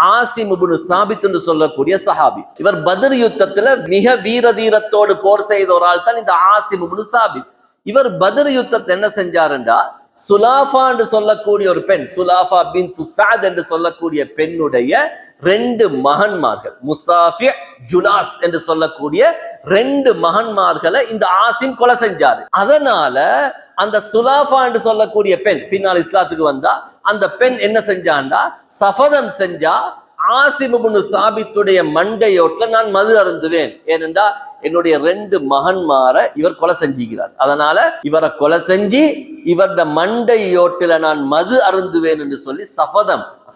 S1: ஆசிம் இப்னு சாபித் என்று சொல்லக்கூடிய சஹாபி. இவர் பத்ர் யுத்தத்துல மிக வீரதீரத்தோடு போர் செய்த ஒரு ஆள் தான் இந்த ஆசிம் இப்னு சாபித். இவர் பத்ர் யுத்தத்தை என்ன செஞ்சாருண்டா, சுலாஃபா என்று சொல்லக்கூடிய ஒரு பெண், சுலாஃபா பின்து சாத் என்று சொல்லக்கூடிய பெண்ணுடைய 2 மகன்மார்கள், முசாஃபி, ஜுலாஸ் என்று சொல்லக்கூடிய 2 மகன்மார்களை இந்த ஆசிம் கொலை செஞ்சாரு. அதனால அந்த சுலாஃபா என்று சொல்லக்கூடிய பெண் பின்னால் இஸ்லாத்துக்கு வந்தா, அந்த பெண் என்ன செஞ்சாண்டா, சபதம் செஞ்சா, ஆசிம் இப்னு சாபித்துடைய மண்டையோட்ல நான் மது அருந்துவேன், ஏனென்றா என்னுடைய 2 மகன்மாரை இவர் கொலை செஞ்சுக்கிறார். அதனால இவரை கொலை செஞ்சு இவருடைய மண்டையோட்டில நான் மது அருந்துவேன் என்று சொல்லி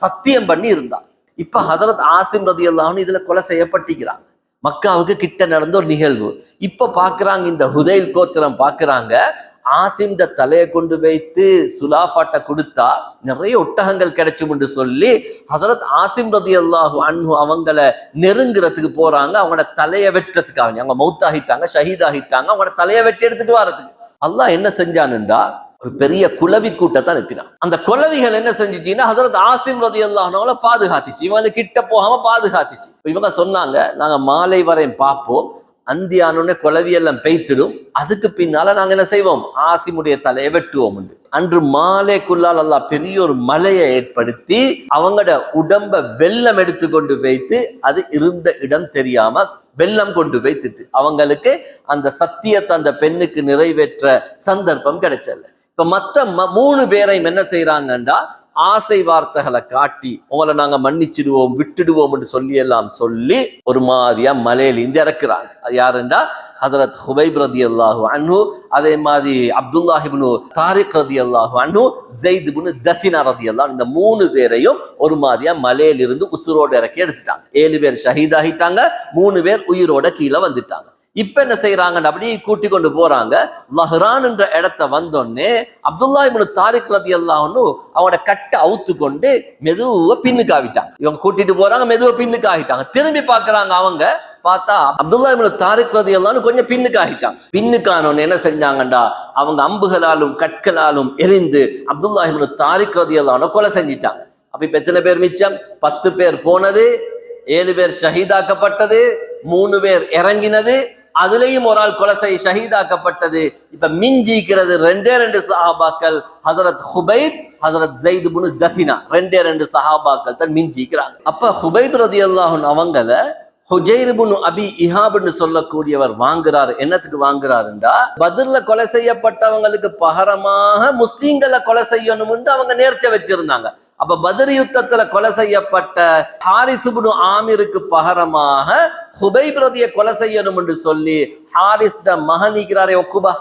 S1: சத்தியம் பண்ணி இருந்தார். இப்ப ஹசரத் ஆசிம் ரலியல்லாஹு அன்ஹு இதுல கொலை செய்யப்பட்டிருக்கிறாங்க. மக்காவுக்கு கிட்ட நடந்த ஒரு நிகழ்வு. இப்ப பாக்குறாங்க, இந்த ஹுதைல் கோத்திரம் பாக்குறாங்க, ஆசிம்ட தலையை கொண்டு வைத்து சுலாஃபாட்ட கொடுத்தா நிறைய ஒட்டகங்கள் கிடைச்சும் என்று சொல்லி ஹசரத் ஆசிம் ரலியல்லாஹு அன்ஹு அவங்கள நெருங்குறதுக்கு போறாங்க. அவங்களோட தலையை வெட்டுறதுக்காக. அவங்க மௌத்தாகிட்டாங்க, ஷஹீதாகிட்டாங்க. அவங்களோட தலையை வெட்டி எடுத்துட்டு வரதுக்கு அல்லாஹ் என்ன செஞ்சானுண்டா, ஒரு பெரிய குலவி கூட்டத்தை அனுப்பினான். அந்த குலவிகள் என்ன செஞ்சுச்சுன்னா, ஹசரத் ஆசிம் ரலியல்லாஹு அன்ஹுவை பாதுகாத்துச்சு. இவங்களுக்கு கிட்ட போகாம பாதுகாத்துச்சு. இவங்க சொன்னாங்க, நாங்க மாலை வரையும் பார்ப்போம், அந்தியானோட குலவியெல்லாம் பெய்த்திடும், அதுக்கு பின்னால நாங்க என்ன செய்வோம், ஆசிமுடைய தலையை வெட்டுவோம். அன்று மாலைக்குள்ளால் அல்லாஹ் பெரிய ஒரு மலையை ஏற்படுத்தி அவங்களோட உடம்ப வெள்ளம் எடுத்து கொண்டு வைத்து, அது இருந்த இடம் தெரியாம வெள்ளம் கொண்டு வைத்துட்டு அவங்களுக்கு அந்த சத்தியத்தை அந்த பெண்ணுக்கு நிறைவேற்ற சந்தர்ப்பம் கிடைச்சல. இப்ப மத்த 3 பேரையும் என்ன செய்யறாங்கண்டா, ஆசை வார்த்தைகளை காட்டி உங்களை நாங்க மன்னிச்சிடுவோம், விட்டுடுவோம் என்று சொல்லி ஒரு மாதிரியா மலையில இருந்து இறக்குறாங்க. அது யாருண்டா, ஹசரத் ஹுபைப் ரலியல்லாஹு அன்ஹு, அதே மாதிரி அப்துல்லாஹ் இப்னு தாரிக் ரலியல்லாஹு அன்ஹு, ஸைத் இப்னு தஸினா ரலியல்லாஹு, இந்த 3 பேரையும் ஒரு மாதிரியா மலையிலிருந்து உசுரோட இறக்கி எடுத்துட்டாங்க. 7 பேர் ஷஹீதாகிட்டாங்க, 3 பேர் உயிரோட கீழே வந்துட்டாங்க. இப்ப என்ன செய்யறாங்க, அப்படி கூட்டி கொண்டு போறாங்க. லஹ்ரான் என்ற இடத்தை வந்தோடனே அப்துல்லாஹ் இப்னு தாரிக் ரலியல்லாஹு அன்ஹு அவனோட கட்டை அவுத்து கொண்டு மெதுவா பின்னுக்கு ஆகிட்டாங்க. இவங்க கூட்டிட்டு போறாங்க, மெதுவா பின்னுக்கு ஆகிட்டாங்க. திரும்பி பாக்குறாங்க, அவங்க பார்த்தா அப்துல்லா இப்னு தாரிக் ரலியல்லாஹு கொஞ்சம் பின்னுக்கு ஆகிட்டாங்க. பின்னுக்கானவன் என்ன செஞ்சாங்கண்டா, அவங்க அம்புகளாலும் கற்களாலும் எரிந்து அப்துல்லா இப்னு தாரிக் ரலியல்லாஹு கொலை செஞ்சிட்டாங்க. அப்ப இப்ப எத்தனை பேர் மிச்சம்? 10 பேர் போனது, 7 பேர் ஷஹீதாக்கப்பட்டது, 3 பேர் இறங்கினது, அதுலயும் ஒரு ஆள் கொலை செய்ய ஷஹீதாக்கப்பட்டது. இப்ப மிஞ்சிக்கிறது 2 சஹாபாக்கள், ஹஸரத் ஹுபைப், ஹஸரத் ஸைத் இப்னு தஸினா, 2 சஹாபாக்கள் தான் மிஞ்சிக்கிறாங்க. அப்ப ஹுபைப் ரலியல்லாஹு அன்ஹு அவங்கள ஹுஜைர் இப்னு அபி இஹாப்னு சொல்லக்கூடியவர் வாங்குறாரு. என்னத்துக்கு வாங்குறாருண்டா, பத்ர்ல கொலை செய்யப்பட்டவங்களுக்கு பகரமாக முஸ்லிம்களை கொலை செய்யணும்னு அவங்க நேர்ச்சை வச்சிருந்தாங்க. அப்ப பத்ர் யுத்தத்துல கொலை செய்யப்பட்ட ஹாரிஸ் இப்னு ஆமிருக்கு பகரமாக ஹுபைப் ரதியை கொலை செய்யணும் என்று சொல்லி ஹாரிஸ் த மகனிக்கிறாரே உக்குபா,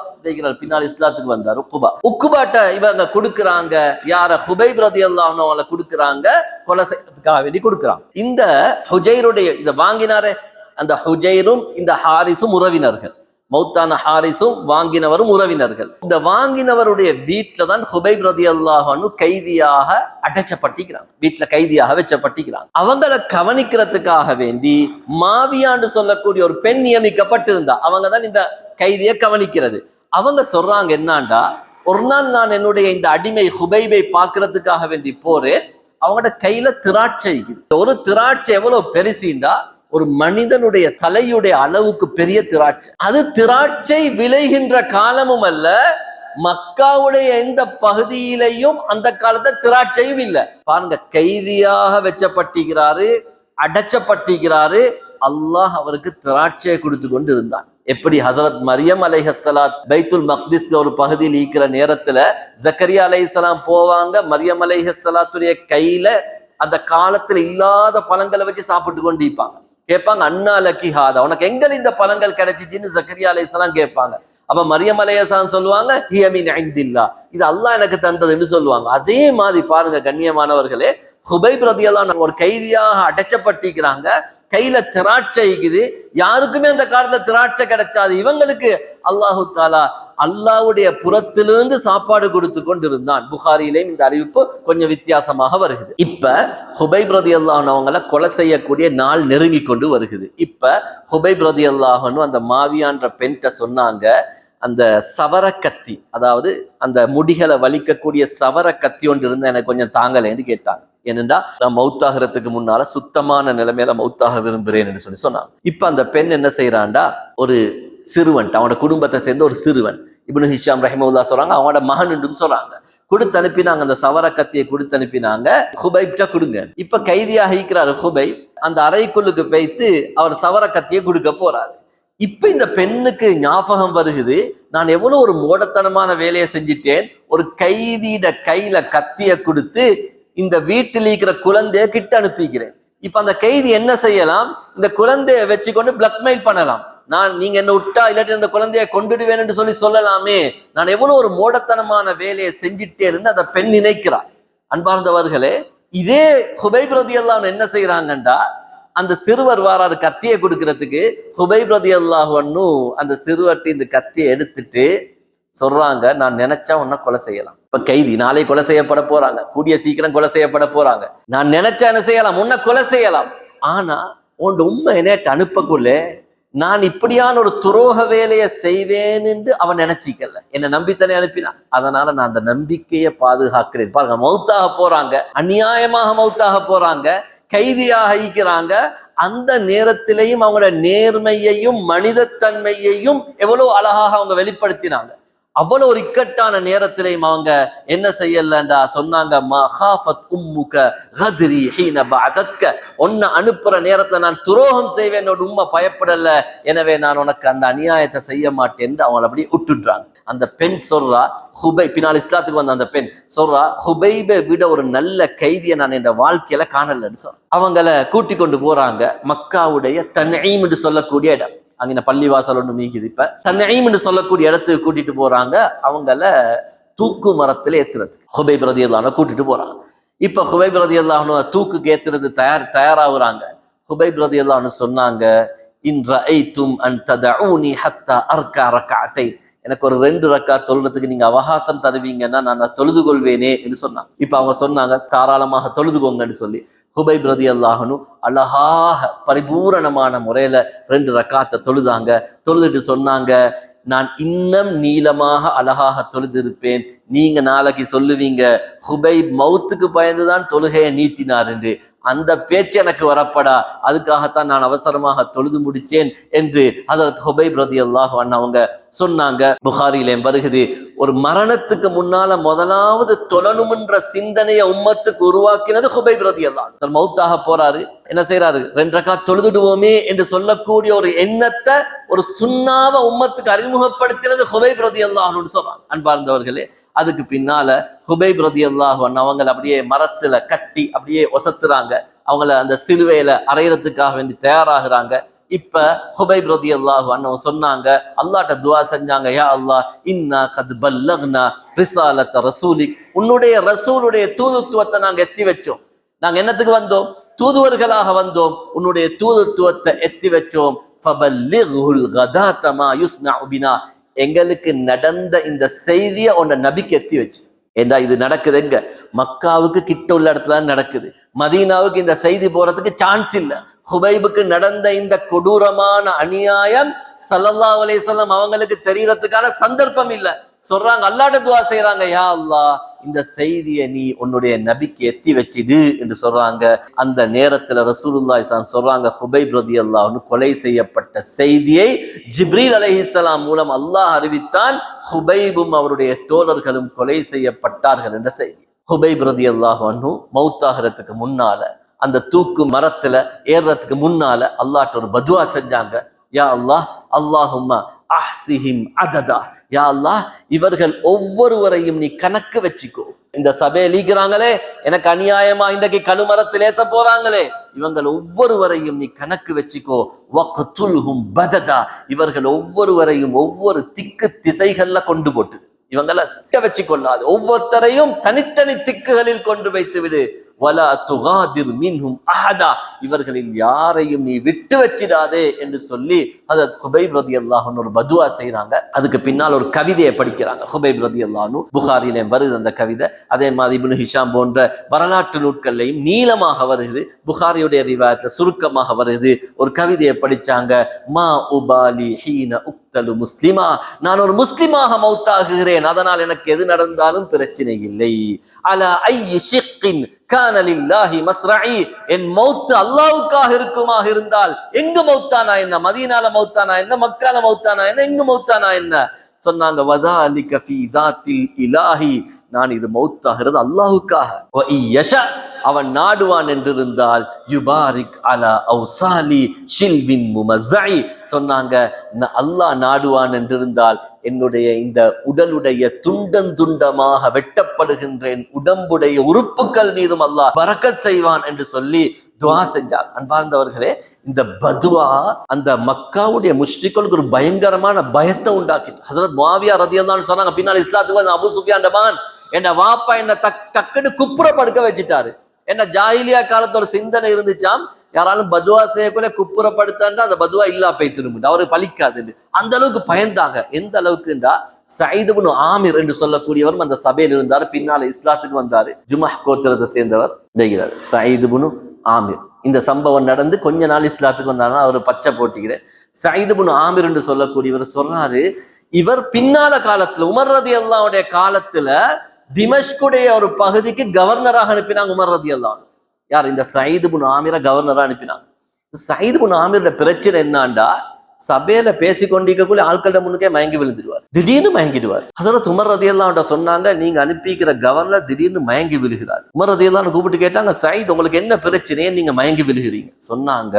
S1: பின்னால் இஸ்லாத்துக்கு வந்தார் உக்குபா. உக்குபாட்ட இவங்க கொடுக்குறாங்க, யார? ஹுபைப் ரலியல்லாஹு அன்ஹு அவங்கள கொடுக்குறாங்க, கொலை செய்யறதுக்காக வேண்டி கொடுக்குறாங்க. இந்த ஹுஜைருடைய இதை வாங்கினாரே, அந்த ஹுஜைரும் இந்த ஹாரிஸும் உறவினர்கள். மௌத்தான ஹாரிஸும் வாங்கினவரும் உறவினர்கள். இந்த வாங்கினவருடைய வீட்டுல தான் ஹுபைப் ரலியல்லாஹு அன்ஹு கைதியாக அடைச்சப்பட்டிக்கிறாங்க, வீட்டுல கைதியாக வச்சப்பட்டிக்கிறாங்க. அவங்களை கவனிக்கிறதுக்காக வேண்டி மாவியான்னு சொல்லக்கூடிய ஒரு பெண் நியமிக்கப்பட்டிருந்தா, அவங்க தான் இந்த கைதியை கவனிக்கிறது. அவங்க சொல்றாங்க என்னாண்டா, ஒரு நாள் நான் என்னுடைய இந்த அடிமை ஹுபைபை பார்க்கறதுக்காக வேண்டி போறேன், அவங்களோட கையில திராட்சை இருக்குது. ஒரு திராட்சை எவ்வளவு பெருசிந்தா ஒரு மனிதனுடைய தலையுடைய அளவுக்கு பெரிய திராட்சை. அது திராட்சை விளைகின்ற காலமும் அல்ல, மக்காவுடைய எந்த பகுதியிலையும் அந்த காலத்துல திராட்சையும் இல்லை. பாருங்க, கைதியாக வச்சப்பட்டிருக்கிறாரு, அடைச்சப்பட்டிருக்கிறாரு. அல்லாஹ் அவருக்கு திராட்சையை கொடுத்து கொண்டு இருந்தான். எப்படி ஹசரத் மரியம் அலைஹிஸ்ஸலாத் பைத்துல் மக்திஸ்ல ஒரு பகுதியில் இருக்கிற நேரத்துல ஜக்கரியா அலைஹிஸ்ஸலாம் போவாங்க, மரியம் அலைஹிஸ்ஸலாத்துடைய கையில அந்த காலத்துல இல்லாத பழங்களை வச்சு சாப்பிட்டு கொண்டு இருப்பாங்க. கேட்பாங்க, அண்ணா லக்கி ஹாதா, உனக்கு எங்க இந்த பழங்கள் கிடைச்சிச்சின்னு ஜக்கரியா அலைஹிஸ்ஸலாம் கேட்பாங்க. அப்ப மரியம் அலைஹிஸ்ஸலாம் சொல்லுவாங்க, ஹிய மின் இன்தில்லாஹ், இது அல்லாஹ் எனக்கு தந்ததுன்னு சொல்லுவாங்க. அதே மாதிரி பாருங்க கண்ணியமானவர்களே, ஹுபைப் ரலியல்லாஹு அன்ஹு ஒரு கைதியாக அடைச்சப்பட்டிருக்கிறாங்க, கையில திராட்சை இருக்குது. யாருக்குமே அந்த காலத்துல திராட்சை கிடைச்சாது. இவங்களுக்கு அல்லாஹு தாலா அல்லாஹ்வுடைய புறத்திலிருந்து சாப்பாடு கொடுத்து கொண்டிருந்தான். புகாரியிலேயும் இந்த அறிவிப்பு கொஞ்சம் வித்தியாசமாக வருகிறது. இப்ப ஹுபைப் ரலியல்லாஹு அன்ஹு அவங்கள கொலை செய்யக்கூடிய நாள் நெருங்கி கொண்டு வருகிறது. இப்ப ஹுபைப் ரலியல்லாஹு அன்ஹு அந்த மாவியான்ற பெண்கிட்ட சொன்னாங்க, அந்த சவர கத்தி, அதாவது அந்த முடிகளை வலிக்கக்கூடிய சவர கத்தி ஒன்று இருந்தா எனக்கு கொஞ்சம் தாங்கலைன்னு கேட்டாங்க. ஏனென்றா நான் மௌத்தாகிறதுக்கு முன்னால சுத்தமான நிலைமையில மௌத்தாக விரும்புகிறேன் என்று சொன்னாங்க. இப்ப அந்த பெண் என்ன செய்யறான்டா, ஒரு சிறுவன், அவனோட குடும்பத்தை சேர்ந்த ஒரு சிறுவன், இப்னு ஹிஷாம் ரஹிமஹுல்லாஹ் சொல்றாங்க, அவனோட மகன் சொல்றாங்க, கொடுத்து அனுப்பினாங்க. அந்த சவர கத்தியை கொடுத்து அனுப்பினாங்க, ஹுபைப்ட கொடுங்க. இப்ப கைதியாக இருக்கிறாரு ஹுபைப், அந்த அறைக்குள்ளுக்கு போய்த்து அவர் சவர கத்தியை கொடுக்க போறாரு. இப்ப இந்த பெண்ணுக்கு ஞாபகம் வருகிறது, நான் எவ்வளவு ஒரு மோடத்தனமான வேலையை செஞ்சிட்டேன், ஒரு கைதியிட கையில கத்திய கொடுத்து இந்த வீட்டில் இருக்கிற குழந்தைய கிட்ட அனுப்பிக்கிறேன். இப்ப அந்த கைதி என்ன செய்யலாம், இந்த குழந்தைய வச்சுக்கொண்டு பிளாக்மெயில் பண்ணலாம். நீங்க என்ன விட்டா இல்லாட்டி அந்த குழந்தைய கொண்டுடுவேன் என்று சொல்லலாமே, நான் எவ்வளவு ஒரு மோடத்தனமான வேலையை செஞ்சிட்டேன்னு அந்த பெண் நினைக்கிறார். அன்பார்ந்தவர்களே, இதே ஹுபைப் ரலியல்லாஹு அன்ஹு என்ன செய்யறாங்கண்டா, அந்த சிறுவர் வாராரு கத்தியை கொடுக்கறதுக்கு, ஹுபைப் ரலியல்லாஹு அன்ஹு அந்த சிறுவர்கிட்ட இந்த கத்தியை எடுத்துட்டு சொல்றாங்க, நான் நினைச்சா உன்னை கொலை செய்யலாம். இப்ப கைதி நாளை கொலை செய்யப்பட போறாங்க, கூடிய சீக்கிரம் கொலை செய்யப்பட போறாங்க. நான் நினைச்சா என்ன செய்யலாம், உன்னை கொலை செய்யலாம். ஆனா உன் உண்மை என்னட்டு அனுப்பக்குள்ள நான் இப்படியான ஒரு துரோக வேலையை செய்வேன் என்று அவன் நினைச்சிக்கல, என்னை நம்பித்தானே அனுப்பினான். அதனால நான் அந்த நம்பிக்கையை பாதுகாக்கிறேன். பாருங்க, மௌத்தாக போறாங்க, அநியாயமாக மௌத்தாக போறாங்க, கைதியாக ஈக்கிறாங்க. அந்த நேரத்திலையும் அவங்களோட நேர்மையையும் மனிதத்தன்மையையும் எவ்வளவு அழகாக அவங்க வெளிப்படுத்தினாங்க. அவ்வளவு ஒரு இக்கட்டான நேரத்திலையும் அவங்க என்ன செய்யலண்டா சொன்னாங்க, மஹாஃபத் உம்முக கத்ரி ஹீன பஅதத்க, உன்னை அனுப்புற நேரத்துல நான் துரோகம் செய்வேன், என்னோட உம்மை பயப்படல, எனவே நான் உனக்கு அந்த அநியாயத்தை செய்ய மாட்டேன் அவங்களை அப்படி விட்டுடுறாங்க. அந்த பெண் சொல்றா, பின்னால் இஸ்லாத்துக்கு வந்த அந்த பெண் சொல்றா, ஹுபைபை விட ஒரு நல்ல கைதியை நான் என் வாழ்க்கையில காணலன்னு சொல்ற. அவங்கள கூட்டி கொண்டு போறாங்க மக்காவுடைய தன்ஈம் என்று சொல்லக்கூடிய இடம். அங்க பள்ளிவாசல் ஒன்று மீக்குது. இப்ப தன்ஈம் என்று சொல்லக்கூடிய இடத்துக்கு கூட்டிட்டு போறாங்க. அவங்கள தூக்கு மரத்துல ஏத்துறதுக்கு ஹுபைப் ரலியல்லாஹு அன்ஹு கூட்டிட்டு போறாங்க. இப்ப ஹுபைப் ரலியல்லாஹு அன்ஹு தூக்குக்கு ஏத்துறது தயாராகுறாங்க. ஹுபைப் ரலியல்லாஹு அன்ஹு சொன்னாங்க, இன் ரஅய்தும் அன் ததஊனி ஹத்தா அர்கா ரக்அத்தைன், எனக்கு ஒரு 2 ரக்காத் தொழுறதுக்கு நீங்க அவகாசம் தருவீங்கன்னா நான் தொழுது கொள்வேனே என்று சொன்னாங்க. இப்ப அவங்க சொன்னாங்க தாராளமாக தொழுதுகோங்கன்னு சொல்லி. ஹுபைப் ரலியல்லாஹு அன்ஹு அழகாக பரிபூரணமான முறையில 2 ரக்காத்தை தொழுதாங்க. தொழுதுட்டு சொன்னாங்க, நான் இன்னும் நீளமாக அழகாக தொழுதிருப்பேன். நீங்க நாளைக்கு சொல்லுவீங்க ஹுபைப் மௌத்துக்கு பயந்துதான் தொழுகையை நீட்டினார் என்று. அந்த பேச்சு எனக்கு வரப்படா, அதுக்காகத்தான் நான் அவசரமாக தொழுது முடிச்சேன் என்று ஹஜரத் ஹுபைப் ரலியல்லாஹு அன்ஹு அவங்க சொன்னாங்க. புகாரியிலே வருகிறது, ஒரு மரணத்துக்கு முன்னால முதலாவது தொழணும்ன்ற சிந்தனையை உம்மத்துக்கு உருவாக்கினது ஹுபைப் ரலியல்லாஹு அன்ஹு. மௌத்தாக போறாரு, என்ன செய்யறாரு, 2 ரக்காத் தொழுதுடுவோமே என்று சொல்லக்கூடிய ஒரு எண்ணத்தை, ஒரு சுன்னாவ உம்மத்துக்கு அறிமுகப்படுத்தினது ஹுபைப் ரலியல்லாஹு அன்ஹு சொல்றாங்க. அன்பார்ந்தவர்களே, அதுக்கு பின்னால ஹுபைப் ரலியல்லாஹு அன்ஹு அவங்களை அப்படியே மரத்துல கட்டி அப்படியே ஒசத்துறாங்க. அவங்கள அந்த சிலுவையில அறையறதுக்காக வேண்டி தயாராகிறாங்க. இப்ப ஹுபைப் ரலியல்லாஹு அன்ஹு சொன்னாங்க, அல்லாஹ்ட்ட துஆ செஞ்சாங்க, யா அல்லாஹ் இன்னா கத் பல்லக்னா ரிசாலத்த ரசூலிக், உன்னுடைய ரசூலுடைய தூதுத்துவத்தை நாங்க எத்தி வச்சோம். நாங்க என்னத்துக்கு வந்தோம்? தூதுவர்களாக வந்தோம். உன்னுடைய தூதுத்துவத்தை எத்தி வச்சோம். ஃபபல்லிகுல் கதாத மா யுஸ்னஉ பினா, எங்களுக்கு நடந்த இந்த செய்தியை உன்னை நபிக்கு எத்தி வச்சு. ஏண்டா இது நடக்குது எங்க? மக்காவுக்கு கிட்ட உள்ள இடத்துல நடக்குது. மதீனாவுக்கு இந்த செய்தி போறதுக்கு சான்ஸ் இல்லை. ஹுபைபுக்கு நடந்த இந்த கொடூரமான அநியாயம் ஸல்லல்லாஹு அலைஹி வஸல்லம் அவங்களுக்கு தெரியறதுக்கான சந்தர்ப்பம் இல்லை. சொல்றாங்க, அல்லாஹ்ட்ட துஆ செய்யறாங்க, யா அல்லாஹ் இந்த செய்தியை நீ உன்னுடைய நபிக்கு எத்தி வச்சிடு என்று சொல்றாங்க. அந்த நேரத்துல ரசூலுல்லாஹி ஸல்லல்லாஹு அலைஹி வஸல்லம் சொல்றாங்க, ஹுபைப் ரலியல்லாஹு அன்ஹு கொலை செய்யப்பட்ட செய்தியை ஜிப்ரீல் அலைஹிஸ்ஸலாம் மூலம் அல்லாஹ் அறிவித்தான். ஹுபைபும் அவருடைய தோழர்களும் கொலை செய்யப்பட்டார்கள் என்ற செய்தி. ஹுபைப் ரலியல்லாஹு அன்ஹு மௌத்தாகிறதுக்கு முன்னால, அந்த தூக்கு மரத்துல ஏறுறதுக்கு முன்னால அல்லாஹ்ட்ட ஒரு பதுவா செஞ்சாங்க. யா அல்லாஹ், அல்லாஹும்ம அஹ்சிஹிம் அததா, யா அல்லாஹ் இவர்கள் ஒவ்வொருவரையும் நீ கணக்கு வச்சுக்கோ. இந்த சபையை லீக்கிறாங்களே, எனக்கு அநியாயமா இன்றைக்கு கழுமரத்தில் ஏத்த போறாங்களே, இவங்கள் ஒவ்வொருவரையும் நீ கணக்கு வச்சுக்கோ. வக்துல்ஹும் பததா, இவர்கள் ஒவ்வொருவரையும் ஒவ்வொரு திக்கு திசைகள்ல கொண்டு போட்டு, இவங்களை சிக்க வச்சு கொள்ளாது, ஒவ்வொருத்தரையும் தனித்தனி திக்குகளில் கொண்டு வைத்து விடு. வலா துகாதிர் மின்ஹும் அஹதா, இவர்களில் யாரையும் நீ விட்டு வச்சிடாதே என்று சொல்லி ஹஜரத் ஹுபைப் ரலியல்லாஹு அன்ஹு ஒரு பதுவா செய்றாங்க. அதுக்கு பின்னால் ஒரு கவிதையை படிக்கிறாங்க. ஹுபைப் ரலியல்லாஹு அன்ஹு புகாரிலே வருது அந்த கவிதை. அதே மாதிரி இப்னு ஹிஷாம் போன்ற வரலாற்று நூட்கள்லையும் நீளமாக வருது. புகாரியுடைய ரிவாயத்துல சுருக்கமாக வருது. ஒரு கவிதையை படிச்சாங்க. மா உபாலி ஹீன உக்தலு முஸ்லிமா, நான் ஒரு முஸ்லிமாக மௌத்தாகுகிறேன், அதனால் எனக்கு எது நடந்தாலும் பிரச்சனை இல்லை. அலா ஐயி ஷிக்கின் கான லில்லாஹி மஸ்ரஇ, என் மௌத் அல்லாஹ்வுக்காக இருக்குமாக இருந்தால் எங்கு மௌத்தானா என்ன, மதீனால மௌத்தானா என்ன, மக்கால மௌத்தானா என்ன, எங்கு மௌத்தானா என்ன சொன்னாங்க. வதாலிக ஃபீ தாத்தில் இலாஹி, நான் இது மௌத்தாகிறது அல்லாஹ்வுக்காக. வ இயஷா, அவன் நாடுவான் என்றிருந்தால் யுபாரிக் அலா அவுசாலி ஷில்பின் முமஸ்ஸஇ, சொன்னாங்க அல்லாஹ் நாடுவான் என்றிருந்தால் என்னுடைய இந்த உடலுடைய துண்டமாக வெட்டப்படுகின்றேன் உடம்புடைய உறுப்புகள் மீதும் அல்லாஹ் பரக்கத் செய்வான் என்று சொல்லி துஆ செஞ்சார். அன்பார்ந்தவர்களே, இந்த பதுவா அந்த மக்காவுடைய முஷ்ரிக்களுக்கு ஒரு பயங்கரமான பயத்தை உண்டாக்கிட்டு. ஹஸரத் முஆவியா ரலியல்லாஹு அன்ஹு சொன்னாங்க, பின்னால் இஸ்லாத்துக்கு வந்து அபூ சுஃபியான் டபான் என்ன வாப்பா என்ன டக்குன்னு குப்புற படுக்க வச்சுட்டாரு. என்ன ஜாஹிலியா காலத்தோட சிந்தனை இருந்துச்சாம், யாராலும் பதுவா செய்யக்குள்ள குப்புறப்படுத்தாண்டா அந்த பதுவா இல்லா போய் திரும்பிட்டு அவரு பலிக்காது. அந்த அளவுக்கு பயந்தாங்க. எந்த அளவுக்குன்றா, சயீத் இப்னு ஆமிர் என்று சொல்லக்கூடியவரும் அந்த சபையில் இருந்தார். பின்னால இஸ்லாத்துக்கு வந்தாரு. ஜுமஹ் கோத்திரத்தை சேர்ந்தவர் இருக்கிறார், சயீத் இப்னு ஆமிர். இந்த சம்பவம் நடந்து கொஞ்ச நாள் இஸ்லாத்துக்கு வந்தாருன்னா அவர் பச்சை போட்டிக்கிறேன். சயீத் இப்னு ஆமிர் என்று சொல்லக்கூடியவர் சொல்றாரு, இவர் பின்னால காலத்துல உமர் ரலியல்லாஹுடைய காலத்துல திமஷ்குடைய ஒரு பகுதிக்கு கவர்னராக அனுப்பினாங்க உமர் ரலியல்லாஹு அன்ஹு. யார்? இந்த சயீத் இப்னு ஆமிரை கவர்னரா அனுப்பினாங்க. சயீத் இப்னு ஆமிரோட பிரச்சனை என்னண்டா, சபையில பேசிக்கொண்டிருக்கக்குள்ள ஆட்கள்ட முன்னுக்கே மயங்கி விழுந்துடுவார், திடீர்னு மயங்கிடுவார். ஹஸரத் உமர் ரலியல்லாஹு அன்ஹு சொன்னாங்க, நீங்க அனுப்பிக்கிற கவர்னர் திடீர்னு மயங்கி விழுகிறார். உமர் ரலியல்லாஹு அன்ஹு கூப்பிட்டு கேட்டாங்க, சயீத் உங்களுக்கு என்ன பிரச்சனையே நீங்க மயங்கி விழுகிறீங்க? சொன்னாங்க,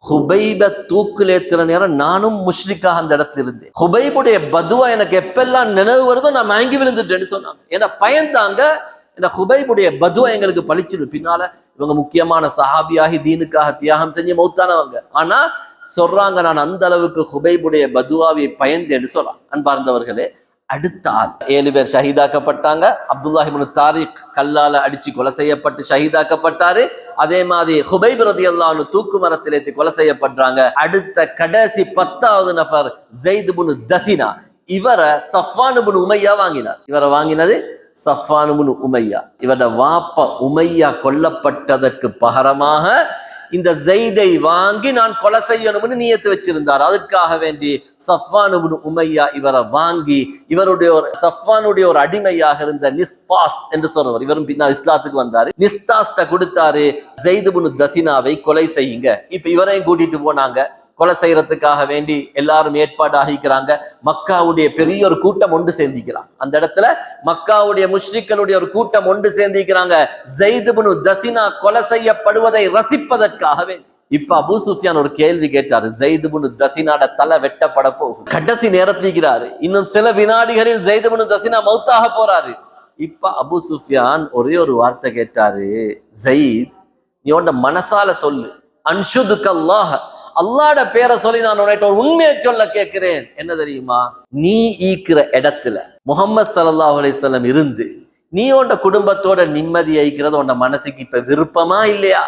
S1: ஹுபைப தூக்குலேத்துற நேரம் நானும் முஷ்ரிக்காக அந்த இடத்துல இருந்தேன். ஹுபைபுடைய பதுவா எனக்கு எப்பெல்லாம் நினைவு வருதோ நான் மயங்கி விழுந்துட்டேன்னு சொன்னாங்க. ஏன்னா பயந்தாங்க, இந்த ஹுபைபுடைய பதுவா எங்களுக்கு பழிச்சிடும். பின்னால இவங்க முக்கியமான சஹாபியாகி தீனுக்காக தியாகம் செஞ்சு மௌத்தானவங்க. ஆனா சொல்றாங்க, நான் அந்த அளவுக்கு ஹுபைபுடைய பதுவாவை பயந்தேன்னு சொல்றாங்க. அன்பார்ந்தவர்களே, அடுத்த ஆள் 7 பேர் ஷஹீதாக்கப்பட்டாங்க. அப்துல்லாஹ் இப்னு தாரிக் கல்லால அடிச்சு கொலை செய்யப்பட்டு ஷஹீதாக்கப்பட்டாரு. அதே மாதிரி ஹுபைப் ரலியல்லாஹு அன்ஹு தூக்கு மரத்தில் ஏற்றி கொலை செய்யப்படுறாங்க. அடுத்த கடைசி 10வது நபர் ஸைத் இப்னு தஸினா. இவரை சஃப்வான் இப்னு உமையா வாங்கினார். இவரை வாங்கினது சஃப்வான் இப்னு உமையா. இவரோட வாப்பா உமையா கொல்லப்பட்டதற்கு பகரமாக இந்த ஜெய்தை வாங்கி நான் கொலை செய்யணும்னு நியத்து வச்சிருந்தார். அதுக்காக வேண்டி சஃப்வான் இப்னு உமையா இவரை வாங்கி இவருடைய சஃப்வானுடைய ஒரு அடிமையாக இருந்த நிஸ்தாஸ் என்று சொல்றவர், இவரும் பின்னால் இஸ்லாத்துக்கு வந்தாரு, நிஸ்தாஸ்ட கொடுத்தாரு, ஜெயித் இப்னு தசினாவை கொலை செய்யுங்க. இப்ப இவரையும் கூட்டிட்டு போனாங்க. கொலை செய்யறதுக்காக வேண்டி எல்லாரும் ஏற்பாடு ஆகிக்கிறாங்க. மக்காவுடைய பெரிய ஒரு கூட்டம் ஒன்று சேர்ந்திக்கிறாங்க. அந்த இடத்துல மக்காவுடைய முஷ்ரிக்களுடைய ஒரு கூட்டம் ஒன்று சேர்ந்திக்கிறாங்க ஜெயித் இப்னு தசினா கொலை செய்யப்படுவதை ரசிப்பதற்காக வேண்டி. இப்ப அபூ சுஃபியான் ஒரு கேள்வி கேட்டாரு. ஜெயித் இப்னு தசினாட தலை வெட்டப்பட போகுது, கடைசி நேரத்திக்கிறாரு, இன்னும் சில வினாடிகளில் ஜெயித் இப்னு தசினா மௌத்தாக போறாரு. இப்ப அபூ சுஃபியான் ஒரே ஒரு வார்த்தை கேட்டாரு, ஜெயித் நீ உன்ட மனசால சொல்லு, அன்ஷுதுக்கல்லாஹ், அல்லாஹ்ட பேரை சொல்லி நான் உன்கிட்ட ஒரு உண்மையை சொல்ல கேட்கிறேன். என்ன தெரியுமா, நீ ஈக்கிற இடத்துல முஹம்மது ஸல்லல்லாஹு அலைஹி வஸல்லம் இருந்து நீ உன்ட குடும்பத்தோட நிம்மதி ஐக்கிறது உன்ட மனசுக்கு இப்ப விருப்பமா இல்லையா?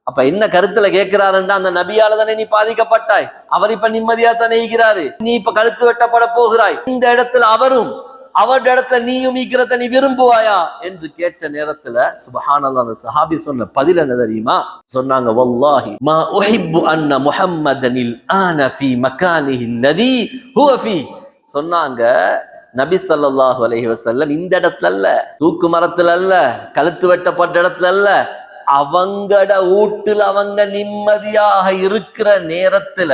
S1: அப்ப என்ன கருத்துல கேட்கிறாருன்னா, அந்த நபியால தானே நீ பாதிக்கப்பட்டாய், அவர் இப்ப நிம்மதியா தானே ஈக்கிறாரு, நீ இப்ப கழுத்து வெட்டப்பட போகிறாய், இந்த இடத்துல அவரும் அவருடைய இடத்துல நீயும் ஈக்கிறத நீ விரும்புவாயா என்று கேட்ட நேரத்துல சுப்ஹானல்லாஹ் அந்த சஹாபி சொன்ன பதில் என்ன தெரியுமா? சொன்னாங்க, வல்லாஹி மா உஹிப்பு அன்ன முஹம்மதனில் ஆன ஃபீ மகானிஹி அல்லதி ஹுவ ஃபீ. சொன்னாங்க, நபி ஸல்லல்லாஹு அலைஹி வஸல்லம் இந்த இடத்துல அல்ல, தூக்கு மரத்துல அல்ல, கழுத்து வெட்டப்பட்ட இடத்துல அல்ல, அவங்கட வீட்டுல அவங்க நிம்மதியாக இருக்கிற நேரத்துல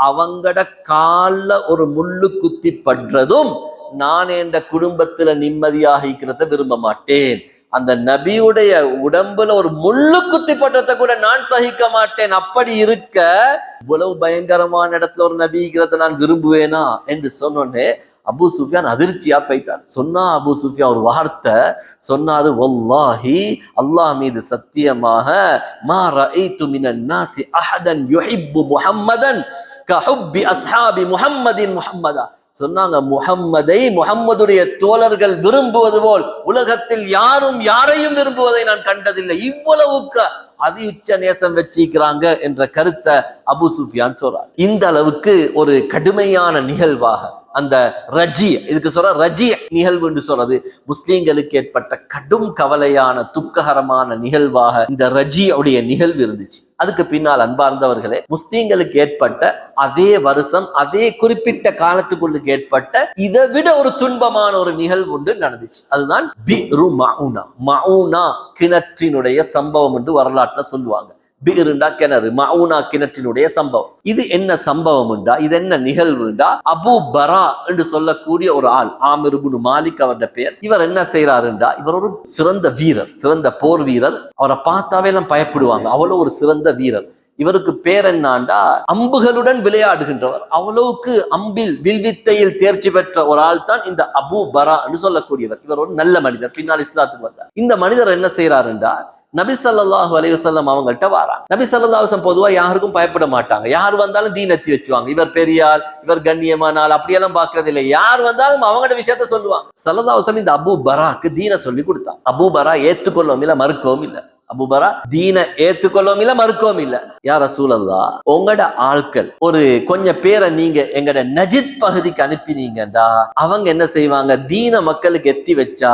S1: அவங்கட கால்ல ஒரு முள்ளு குத்தி படுறதும் நான் என்ற குடும்பத்துல நிம்மதியாக இருக்கிறத விரும்ப மாட்டேன். அந்த நபியுடைய உடம்புல ஒரு முள்ளு குத்தி பட்டதை கூட நான் சகிக்க மாட்டேன். அப்படி இருக்க இவ்வளவு பயங்கரமான இடத்துல ஒரு நபிக்கிறத நான் விரும்புவேனா என்று சொன்னோன்னே அபூ சுஃபியான் அதிர்ச்சியா போயிட்டார். சொன்னா அபூ சுஃபியான் ஒரு வார்த்தை சொன்னாரு, வல்லாஹி அல்லாஹ் மீது சத்தியமாக, மா ரஅய்து மினன் நாஸி அஹதன் யுஹிப்பு முஹம்மதன் கஹுப்பி அஸ்ஹாபி முஹம்மதின் முஹம்மதா. சொன்னாங்க, முஹம்மதை முஹம்மதுடைய தோழர்கள் விரும்புவது போல் உலகத்தில் யாரும் யாரையும் விரும்புவதை நான் கண்டதில்லை. இவ்வளவுக்கு அதி உச்ச நேசம் வச்சிக்கிறாங்க என்ற கருத்தை அபூ சுஃபியான் சொல்றார். இந்த அளவுக்கு ஒரு கடுமையான நிகழ்வாக அந்த ரஜி, இதுக்கு சொல்ற ரஜி நிகழ்வு என்று சொல்றது முஸ்லீம்களுக்கு ஏற்பட்ட கடும் கவலையான துக்ககரமான நிகழ்வாக இந்த ரஜியுடைய நிகழ்வு இருந்துச்சு. அதுக்கு பின்னால் அன்பார்ந்தவர்களே, முஸ்லீம்களுக்கு ஏற்பட்ட அதே வருஷம் அதே குறிப்பிட்ட காலத்துக்குள்ளுக்கு ஏற்பட்ட இதை விட ஒரு துன்பமான ஒரு நிகழ்வு ஒன்று நடந்துச்சு. அதுதான் பிரு மவுனா, மவுனா கிணற்றினுடைய சம்பவம் என்று வரலாற்றுல சொல்லுவாங்க. பிருண்டா கிணறு, மவுனா கிணற்றினுடைய சம்பவம். இது என்ன சம்பவம் என்றா, இது என்ன நிகழ்வுண்டா, அபு பரா என்று சொல்லக்கூடிய ஒரு ஆள், ஆமிர் இப்னு மாலிக் அவருடைய பெயர். இவர் என்ன செய்யறாருண்டா, இவர் ஒரு சிறந்த வீரர், சிறந்த போர் வீரர். அவரை பார்த்தாவே எல்லாம் பயப்படுவாங்க, அவ்வளவு ஒரு சிறந்த வீரர். இவருக்கு பேர் என்னாண்டா, அம்புகளுடன் விளையாடுகின்றவர். அவ்வளவுக்கு அம்பில் வில்வித்தையில் தேர்ச்சி பெற்ற ஒரு ஆள் தான் இந்த அபு பரா என்று சொல்லக்கூடியவர். இவர் ஒரு நல்ல மனிதர், பின்னால் இஸ்லாத்துக்கு வந்தார். இந்த மனிதர் என்ன செய்யறாருண்டா, நபி ஸல்லல்லாஹு அலைஹி வஸல்லம் அவங்கள்ட்ட வாராங்க. நபி ஸல்லல்லாஹு அலைஹி வஸல்லம் பொதுவா யாருக்கும் பயப்பட மாட்டாங்க, யார் வந்தாலும் தீனத்தி வச்சுவாங்க. இவர் பெரியாள், இவர் கண்ணியமான ஆள், அப்படியெல்லாம் பாக்குறது இல்லை. யார் வந்தாலும் அவங்களோட விஷயத்த சொல்லுவாங்க. ஸல்லல்லாஹு அலைஹி வஸல்லம் இந்த அபு பராக்கு தீன சொல்லி கொடுத்தாங்க. அபு பரா ஏற்றுக்கொள்ளவும் இல்லை, மறுக்கவும் இல்லை. அபு பரா தீன ஏத்துக்கொள்ளவும் இல்ல, மறுக்கவும் இல்ல. யா ரசூலல்லாஹ், உங்களோட ஆட்கள் ஒரு கொஞ்சம் பேரை நீங்க எங்கட நஜித் பகுதிக்கு அனுப்பினீங்கடா, அவங்க என்ன செய்வாங்க, தீன மக்களுக்கு எத்தி வச்சா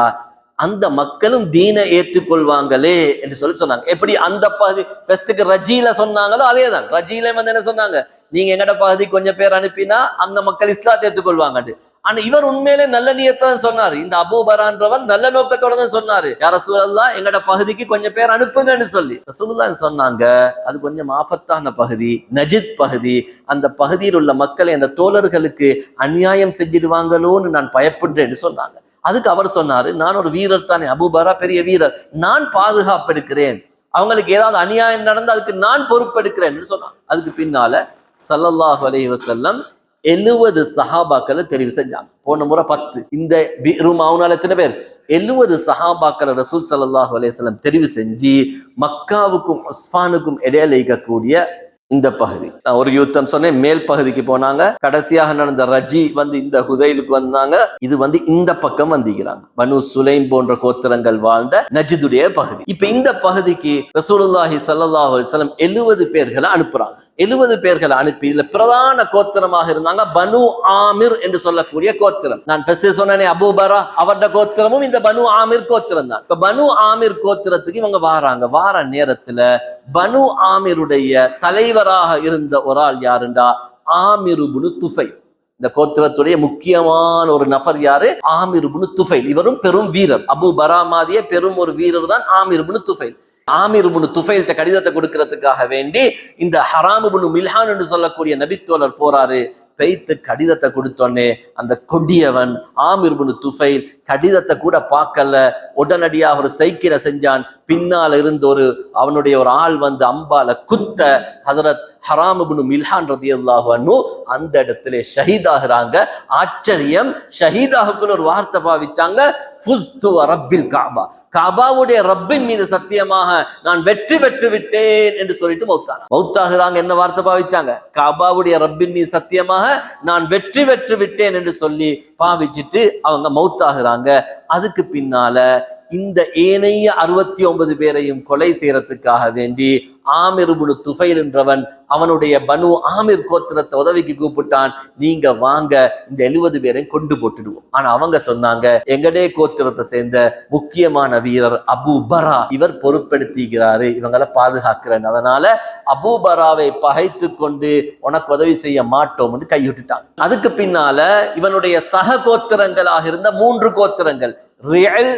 S1: அந்த மக்களும் தீன ஏற்றுக்கொள்வாங்களே என்று சொல்லி சொன்னாங்க. எப்படி அந்த பகுதி வெஸ்டுக்கு ரஜில சொன்னாங்களோ அதேதான். ரஜில வந்து என்ன சொன்னாங்க, நீங்க எங்கட பகுதி கொஞ்சம் பேர் அனுப்பினா அந்த மக்கள் இஸ்லாத்தை ஏற்றுக்கொள்வாங்க. ஆனா இவர் உண்மையிலே நல்ல நியத்தான் சொன்னாரு. இந்த அபூ பரான்றவர் நல்ல நோக்கத்தோட தான் சொன்னாரு, யா ரசூலல்லாஹ் எங்கட பகுதிக்கு கொஞ்சம் பேர் அனுப்புங்கன்னு சொல்லி. ரசூலுல்லாஹ் சொன்னாங்க, அது கொஞ்சம் ஆபத்தான பகுதி, நஜித் பகுதி. அந்த பகுதியில் உள்ள மக்களை அந்த தோழர்களுக்கு அநியாயம் செஞ்சிடுவாங்களோன்னு நான் பயப்படுறேன்னு சொன்னாங்க. அதுக்கு அவர் சொன்னாரு, நான் ஒரு வீரர் தானே, அபூ பரா பெரிய வீரர், நான் பாதுகாப்பு எடுக்கிறேன், அவங்களுக்கு ஏதாவது அநியாயம் நடந்து அதுக்கு நான் பொறுப்பெடுக்கிறேன்னு சொன்னாங்க. அதுக்கு பின்னால ஸல்லல்லாஹு அலைஹி வஸல்லம் 70 சஹாபாக்களை தெரிவு செஞ்சாங்க. போன முறை 10, இந்த பிரு மவுனால எத்தனை பேர், 70 சஹாபாக்களை ரசூல் ஸல்லல்லாஹு அலைஹி வஸல்லம் தெரிவு செஞ்சு மக்காவுக்கும் உஸ்ஃபானுக்கும் இடையில இருக்கக்கூடிய இந்த பகுதி நான் ஒரு யுத்தம் சொன்னேன், மேல் பகுதிக்கு போனாங்க. கடைசியாக நடந்த ரஜி இந்த ஹுதைலுக்கு வந்தாங்க. இது இந்த பக்கம் வந்திக்கிறாங்க. பனு சுலைம் போன்ற கோத்திரங்கள் வாழ்ந்த நஜிதுடைய பகுதி. இப்ப இந்த பகுதிக்கு ரசூலுல்லாஹி ஸல்லல்லாஹு அலைஹி வஸல்லம் 70 பேர்களை அனுப்புறாங்க. 70 பேர்களை அனுப்பி இதுல பிரதான கோத்திரமாக இருந்தாங்க பனு ஆமிர் என்று சொல்லக்கூடிய கோத்திரம். நான் ஃபர்ஸ்ட் சொன்னேனே அபூபரா, அவருடைய கோத்திரமும் இந்த பனு ஆமிர் கோத்திரம் தான். இப்ப பனு ஆமிர் கோத்திரத்துக்கு இவங்க வாராங்க. வார நேரத்துல பனு ஆமிருடைய தலைவராக இருந்த ஒரு ஆள் யாருண்டா ஆமிர் இப்னு துஃபைல். இந்த கோத்திரத்துடைய முக்கியமான ஒரு நபர் யாரு? ஆமிர் இப்னு துஃபைல். இவரும் பெரும் வீரர். அபு பரா மாதிரியே பெரும் ஒரு வீரர் தான் ஆமிர் இப்னு துஃபைல். ஆமிர் இப்னு துஃபைல்ட்ட கடிதத்தை கொடுக்கிறதுக்காக வேண்டி இந்த ஹராம் இப்னு மில்ஹான் என்று சொல்லக்கூடிய நபித்தோழர் போறாரு. பெய்த்து கடிதத்தை கொடுத்தோன்னே அந்த கொடியவன் ஆமிர் இப்னு துஃபைல் கடிதத்தை கூட பார்க்கல. உடனடியாக ஒரு சைக்கிளை செஞ்சான். பின்னால இருந்து அவனுடைய ஒரு ஆள் அம்பால குத்த ஹஸரத் ஹராம் இப்னு மில்ஹான் ரலியல்லாஹு அன்ஹு அந்த இடத்துல ஷஹீதாகிறாங்க. ஆச்சரியம், ஷஹீதாகுன்னு ஒரு வார்த்தை பாவிச்சாங்க. ஃபுஸ்து ரப்பில் கஅபா, கஅபாவுடைய ரப்பின் மீது சத்தியமாக நான் வெற்றி பெற்று விட்டேன் என்று சொல்லிட்டு மௌத்தாகிறாங்க. என்ன வார்த்தை பாவிச்சாங்க? கஅபாவுடைய ரப்பின் மீது சத்தியமாக நான் வெற்றி பெற்று விட்டேன் என்று சொல்லி பாவிச்சுட்டு அவங்க மௌத்தாகிறாங்க. அதுக்கு பின்னால இந்த ஏனைய 69 பேரையும் கொலை செய்யறதுக்காக வேண்டி ஆமிர் இப்னு துஃபைல் என்றவன் அவனுடைய பனு ஆமிர் கோத்திரத்தை உதவிக்கு கூப்பிட்டான். நீங்க வாங்க, இந்த 70 பேரையும் கொண்டு போட்டுடுவோம். ஆனா அவங்க சொன்னாங்க, எங்கடே கோத்திரத்தை சேர்ந்த முக்கியமான வீரர் அபு பரா, இவர் பொறுப்பெடுத்திக்கிறாரு, இவங்களை பாதுகாக்கிறேன். அதனால அபு பராவை பகைத்து கொண்டு உனக்கு உதவி செய்ய மாட்டோம் கைவிட்டுட்டான். அதுக்கு பின்னால இவனுடைய சக கோத்திரங்களாக இருந்த 3 கோத்திரங்கள் ரிஅல்,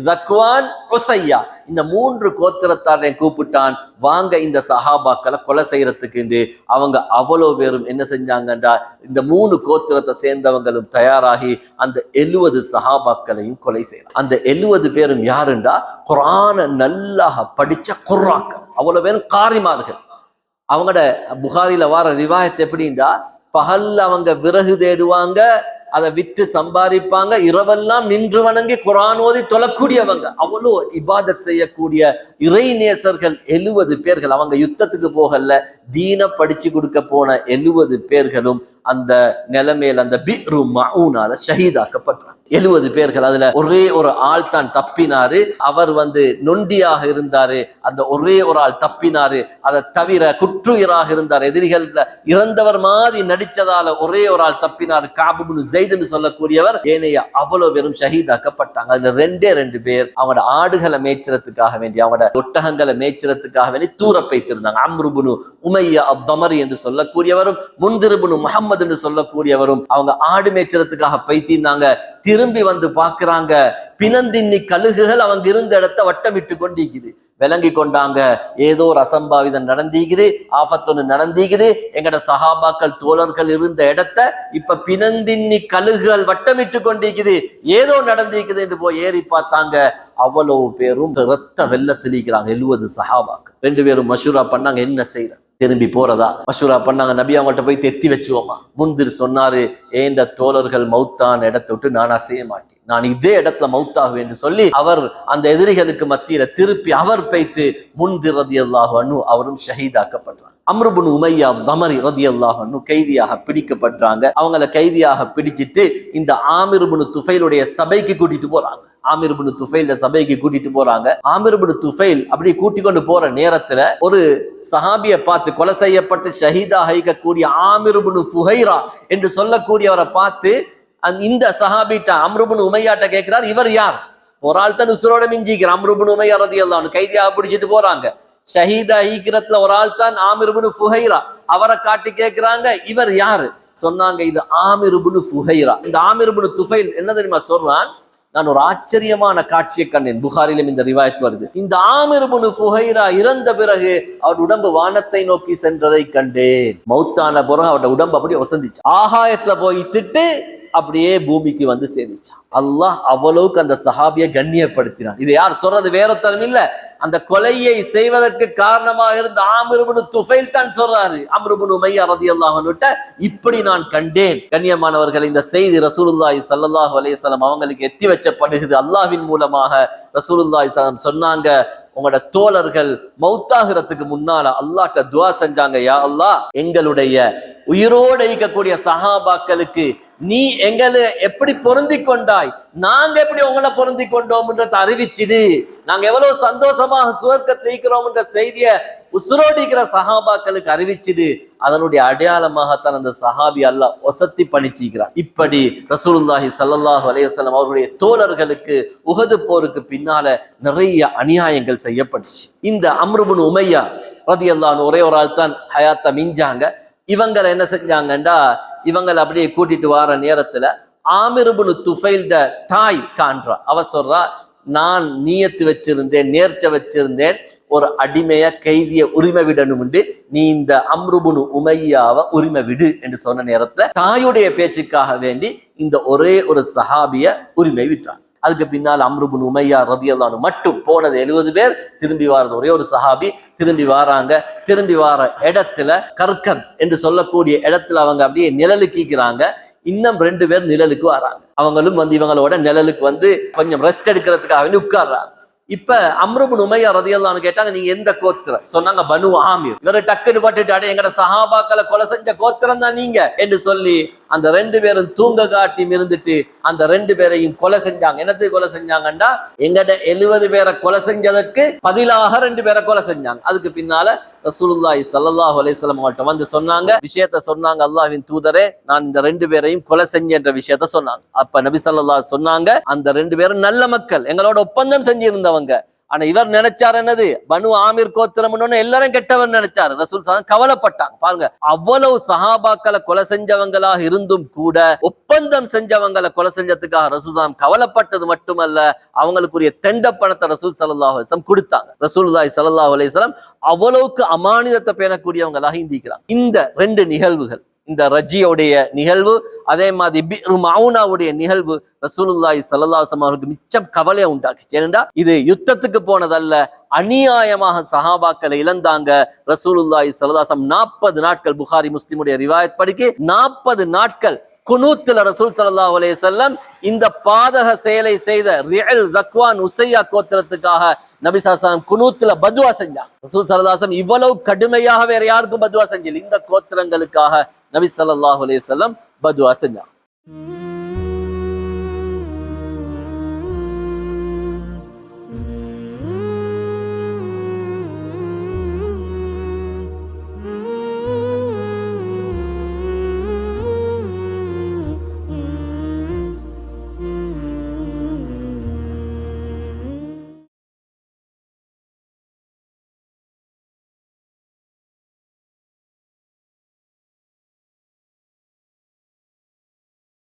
S1: தக்வான், உஸையா, இந்த 3 கோத்திரத்தாரை கூப்பிட்டான். வாங்க இந்த சஹாபாக்களை கொலை செய்யறதுக்கு. அவங்க அவ்வளோ பேரும் என்ன செஞ்சாங்கன்றா இந்த 3 கோத்திரத்தை சேர்ந்தவங்களும் தயாராகி அந்த 70 சஹாபாக்களையும் கொலை செய்யலாம். அந்த 70 பேரும் யாருண்டா குர்ஆனை நல்லா படிச்ச குர்ராக்கள், அவ்வளவு பேரும் காரிமார்கள். அவங்களோட புகாரில வார ரிவாயத் எப்படின்னா, பகல்ல அவங்க விறகு தேடுவாங்க, அதை விற்று சம்பாதிப்பாங்க, இரவெல்லாம் நின்று வணங்கி குர்ஆன் ஓதி தொழக்கூடியவங்க, அவ்வளோ இபாதத் செய்யக்கூடிய இறை நேசர்கள் 70 பேர்கள். அவங்க யுத்தத்துக்கு போகல, தீன படிச்சு கொடுக்க போன 70 பேர்களும் அந்த நிலைமையில அந்த பிர்ரு மஊனால ஷஹீதாக்கப்பட்டாங்க. 70 பேர்கள். அதுல ஒரே ஒரு ஆள் தான் தப்பினாரு. அவர் நொண்டியாக இருந்தாரு. அந்த ஒரே ஒரு ஆள் தப்பினாரு. அதை தவிர குற்றுயிராக இருந்தார். எதிரிகள் இறந்தவர் மாதிரி நடிச்சதால ஒரே ஒரு ஆள் தப்பினார், கஅப் இப்னு ஸைத் என்று சொல்லக்கூடியவர். ஏனைய அவ்வளவு பேரும் ஷஹீதாக்கப்பட்டாங்க. அதுல 2 பேர் அவங்களோட ஆடுகளை மேய்ச்சறதுக்காக வேண்டி, அவங்களோட ஒட்டகங்களை மேய்ச்சறதுக்காக வேண்டி தூர வைத்திருந்தாங்க. அம்ர் இப்னு உமையா அத்-தமரி என்று சொல்லக்கூடியவரும், முன்திர் இப்னு முஹம்மது என்று சொல்லக்கூடியவரும் அவங்க ஆடு மேய்ச்சறதுக்காக பைத்திருந்தாங்க. திரும்பி பாக்குறாங்க, பிணந்தின்னி கழுகுகள் அவங்க இருந்த இடத்தை வட்டமிட்டு கொண்டிருக்குது. விளங்கி கொண்டாங்க, ஏதோ ஒரு அசம்பாவிதம் நடந்தீக்குது, ஆபத்தொன்னு நடந்தீக்குது, எங்கட சஹாபாக்கள் தோழர்கள் இருந்த இடத்த இப்ப பிணந்தின்னி கழுகுகள் வட்டமிட்டு கொண்டிருக்குது, ஏதோ நடந்தீக்குது என்று போய் ஏறி பார்த்தாங்க. அவ்வளவு பேரும் ரத்த வெள்ளத்திலிக்கிறாங்க 70 சஹாபாக்கள். 2 பேரும் மஷூரா பண்ணாங்க, என்ன செய்யற, திரும்பி போறதா மஷூரா பண்ணாங்க. நபி அவங்கள்ட்ட போய் தெத்தி வச்சுவோமா? முந்திர் சொன்னாரு, ஏண்ட தோழர்கள் மௌத்தான இடத்தை விட்டு நானா செய்ய மாட்டேன், நான் இதே இடத்துல மௌத்தாகுவேன் என்று சொல்லி அவர் அந்த எதிரிகளுக்கு மத்தியில திருப்பி அவர் பைத்து முன்திர் ரலியல்லாஹு அன்ஹு அவரும் ஷஹீதாக்கப்படுறாங்க. அம்ர் இப்னு உமையா தமரி ரலியல்லாஹு அன்ஹு கைதியாக பிடிக்கப்படுறாங்க. அவங்கள கைதியாக பிடிச்சிட்டு இந்த ஆமிர் இப்னு துஃபைலுடைய சபைக்கு கூட்டிட்டு போறாங்க. ஆமிர் இப்னு துஃபைல் சபைக்கு கூட்டிட்டு போறாங்க. ஆமிர் இப்னு துஃபைல் அப்படி கூட்டிக் கொண்டு போற நேரத்துல ஒரு சஹாபியை பார்த்து, கொலை செய்யப்பட்டு ஷஹீதாக இருக்கக்கூடிய ஆமிர் இப்னு ஃபுஹைரா என்று சொல்லக்கூடியவரை பார்த்து இந்த சஹாபிட்ட அம்ர் இப்னு உமையாட்ட கேட்கிறார், இவர் யார்? ஒரு ஆள் தான் உசுரோட மிஞ்சிக்கிற அம்ர் இப்னு உமையா ரலியல்லாஹு அன்ஹு கைதியாக பிடிச்சிட்டு போறாங்க. ஷஹீதா ஈக்கிறதுல ஒரு ஆள் தான் ஆமிர் இப்னு ஃபுஹைரா. அவரை காட்டி கேட்கிறாங்க, இவர் யாரு? சொன்னாங்க, இது ஆமிர் இப்னு ஃபுஹைரா. இந்த ஆமிர் இப்னு துஃபைல் என்ன தெரியுமா சொல்றான்? நான் ஒரு ஆச்சரியமான காட்சியை கண்டேன். புகாரிலும் இந்த ரிவாயத் வருது. இந்த ஆமிர் இப்னு ஃபுஹைரா இறந்த பிறகு அவர் உடம்பு வானத்தை நோக்கி சென்றதை கண்டேன். மௌத்தான பிறகு அவருடைய உடம்பு அப்படியே ஒசந்திச்சு, ஆகாயத்துல போய் திட்டு அப்படியே பூமிக்கு சேர்ந்துச்சான். அல்லாஹ் அவ்வளவுக்கு அந்த சஹாபியை கண்ணியப்படுத்தினான். இது யார் சொல்றது? வேறொத்தரும் இல்ல, அந்த கொலையை செய்வதற்கு காரணமாக இருந்த ஆமிர் இப்னு துஃபைல் தான் சொல்றாரு. அம்ர் இப்னு உமையா ரலியல்லாஹு அன்ஹு இப்படி நான் கண்டேன். கண்ணியமானவர்கள், இந்த செய்தி ரசூலுல்லாஹி ஸல்லல்லாஹு அலைஹி வஸல்லம் அவங்களுக்கு எத்தி வச்சப்படுகிறது. அல்லாஹ்வின் மூலமாக ரசூலுல்லாஹி ஸல்லல்லாஹு அலைஹி வஸல்லம் சொன்னாங்க, உங்களோட தோழர்கள் மௌத்தாகிறதுக்கு முன்னால அல்லாஹ்ட்ட துஆ செஞ்சாங்க, யா அல்லாஹ் எங்களுடைய உயிரோடு இருக்கக்கூடிய சஹாபாக்களுக்கு நீ எங்களை எப்படி பொருந்தி கொண்டாய், நாங்க எப்படி உங்களை பொருந்தி கொண்டோம்ன்றத அறிவிச்சிடு, நாங்க எவ்வளவு சந்தோஷமாக சுவர்க்கத்தில் இருக்கிறோம் என்ற செய்தியை உசுரோடு இருக்கிற சஹாபாக்களுக்கு அறிவிச்சிடு. அதனுடைய அடையாளமாகத்தான் அந்த சஹாபி அல்லாஹ் ஒசத்தி பணிச்சிக்கிறான். இப்படி ரசூலுல்லாஹி ஸல்லல்லாஹு அலைஹி வஸல்லம் அவருடைய தோழர்களுக்கு உஹது போருக்கு பின்னால நிறைய அநியாயங்கள் செய்யப்பட்டுச்சு. இந்த அம்ர் இப்னு உமையா ரலியல்லாஹு அன்ஹு ஒரே ஒரு ஆள் தான் ஹயாத்தை மிஞ்சாங்க. இவங்களை என்ன செஞ்சாங்கண்டா, இவங்களை அப்படியே கூட்டிட்டு வர நேரத்துல ஆமிர் இப்னு துஃபைல்ட தாய் காண்றா. அவ சொல்றா, நான் நியத்து வச்சிருந்தேன், நேர்ச்சை வச்சிருந்தேன், ஒரு அடிமைய கைதிய உரிமை விடணும், நீ இந்த அம்ர் இப்னு உமையாவை உரிமை விடு என்று சொன்ன நேரத்துல தாயுடைய பேச்சுக்காக வேண்டி இந்த ஒரே ஒரு சஹாபிய உரிமை விட்டான். அதுக்கு பின்னால் அம்ர் இப்னு உமையா ரலியல்லாஹு அன்ஹு மட்டும் போனது 70 பேர், திரும்பி வாரது ஒரே ஒரு சஹாபி. திரும்பி வாராங்க. திரும்பி வார இடத்துல கர்கத் என்று சொல்லக்கூடிய இடத்துல அவங்க அப்படியே நிழலுக்கிறாங்க. இன்னும் 2 பேர் நிழலுக்கு வராங்க. அவங்களும் இவங்களோட நிழலுக்கு கொஞ்சம் ரெஸ்ட் எடுக்கிறதுக்காக உட்கார்றாங்க. இப்ப அம்ர் இப்னு உமையா ரலியல்லாஹு அன்ஹு கேட்டாங்க, நீங்க எந்த கோத்திரம்? சொன்னாங்க பனு ஆமிர். இவரை டக்குன்னு பட்டுட்டு, எங்கட சஹாபாக்களை கொலை செஞ்ச கோத்திரம் தான் நீங்க என்று சொல்லி அந்த 2 பேரும் தூங்க காட்டி இருந்துட்டு அந்த 2 பேரையும் கொலை செஞ்சாங்க. என்னத்துக்கு கொலை செஞ்சாங்கண்டா, எங்கட 70 பேரை கொலை செஞ்சதற்கு பதிலாக 2 பேரை கொலை செஞ்சாங்க. அதுக்கு பின்னால ரசூலுல்லாஹி ஸல்லல்லாஹு அலைஹி வஸல்லம் அவங்கள்ட்ட சொன்னாங்க, விஷயத்த சொன்னாங்க, அல்லாஹ்வின் தூதரே நான் இந்த 2 பேரையும் கொலை செஞ்சேன்ற விஷயத்த சொன்னாங்க. அப்ப நபி ஸல்லல்லாஹு சொன்னாங்க, அந்த 2 பேரும் நல்ல மக்கள், எங்களோட ஒப்பந்தம் செஞ்சிருந்தவங்க. ஆனா இவர் நினைச்சார் என்னது, பனு ஆமிர் கோத்திரம் எல்லாரும் கெட்டவர் நினைச்சாரு. ரசூல் கவலைப்பட்டாங்க. பாருங்க, அவ்வளவு சஹாபாக்களை கொலை செஞ்சவங்களாக இருந்தும் கூட ஒப்பந்தம் செஞ்சவங்களை கொலை செஞ்சதுக்காக ரசூல் கவலைப்பட்டது மட்டுமல்ல, அவங்களுக்குரிய தெண்ட பணத்தை ரசூல் ஸல்லல்லாஹு அலைஹி வஸல்லம் கொடுத்தாங்க. ரசூலுல்லாஹி ஸல்லல்லாஹு அலைஹி வஸல்லம் அவ்வளவுக்கு அமானிதத்தை பேணக்கூடியவங்களாக இருந்திருக்கிறாங்க. இந்த 2 நிகழ்வுகள், இந்த ரஜியோடைய நிகழ்வு, அதே மாதிரி பிர் மவுனாவுடைய நிகழ்வு ரசூலுல்லாஹி ஸல்லல்லாஹு அலைஹி வஸல்லம் அவர்களுக்கு மிச்சம் கவலையை உண்டாக்குச்சு. ஏனென்றா இது யுத்தத்துக்கு போனதல்ல, அநியாயமாக சஹாபாக்களை இழந்தாங்க. ரசூலுல்லாஹி ஸல்லல்லாஹு அலைஹி வஸல்லம் 40 நாட்கள், புகாரி முஸ்லிமுடைய ரிவாயத் படிக்கு 40 நாட்கள் குனூத்துல ரசூல் ஸல்லல்லாஹு அலைஹி வஸல்லம் இந்த பாதக செயலை செய்த ரிஅல் ரக்வான் உஸையா கோத்திரத்துக்காக நபி ஸல்லல்லாஹு அலைஹி வஸல்லம் குனூத்துல பதுவா செஞ்சாங்க. ரசூல் ஸல்லல்லாஹு அலைஹி வஸல்லம் இவ்வளவு கடுமையாக வேற யாருக்கும் பதுவா செஞ்சல, இந்த கோத்திரங்களுக்காக நபி ஸல்லல்லாஹு அலைஹி வஸல்லம் பதுவா செஞ்சாங்க.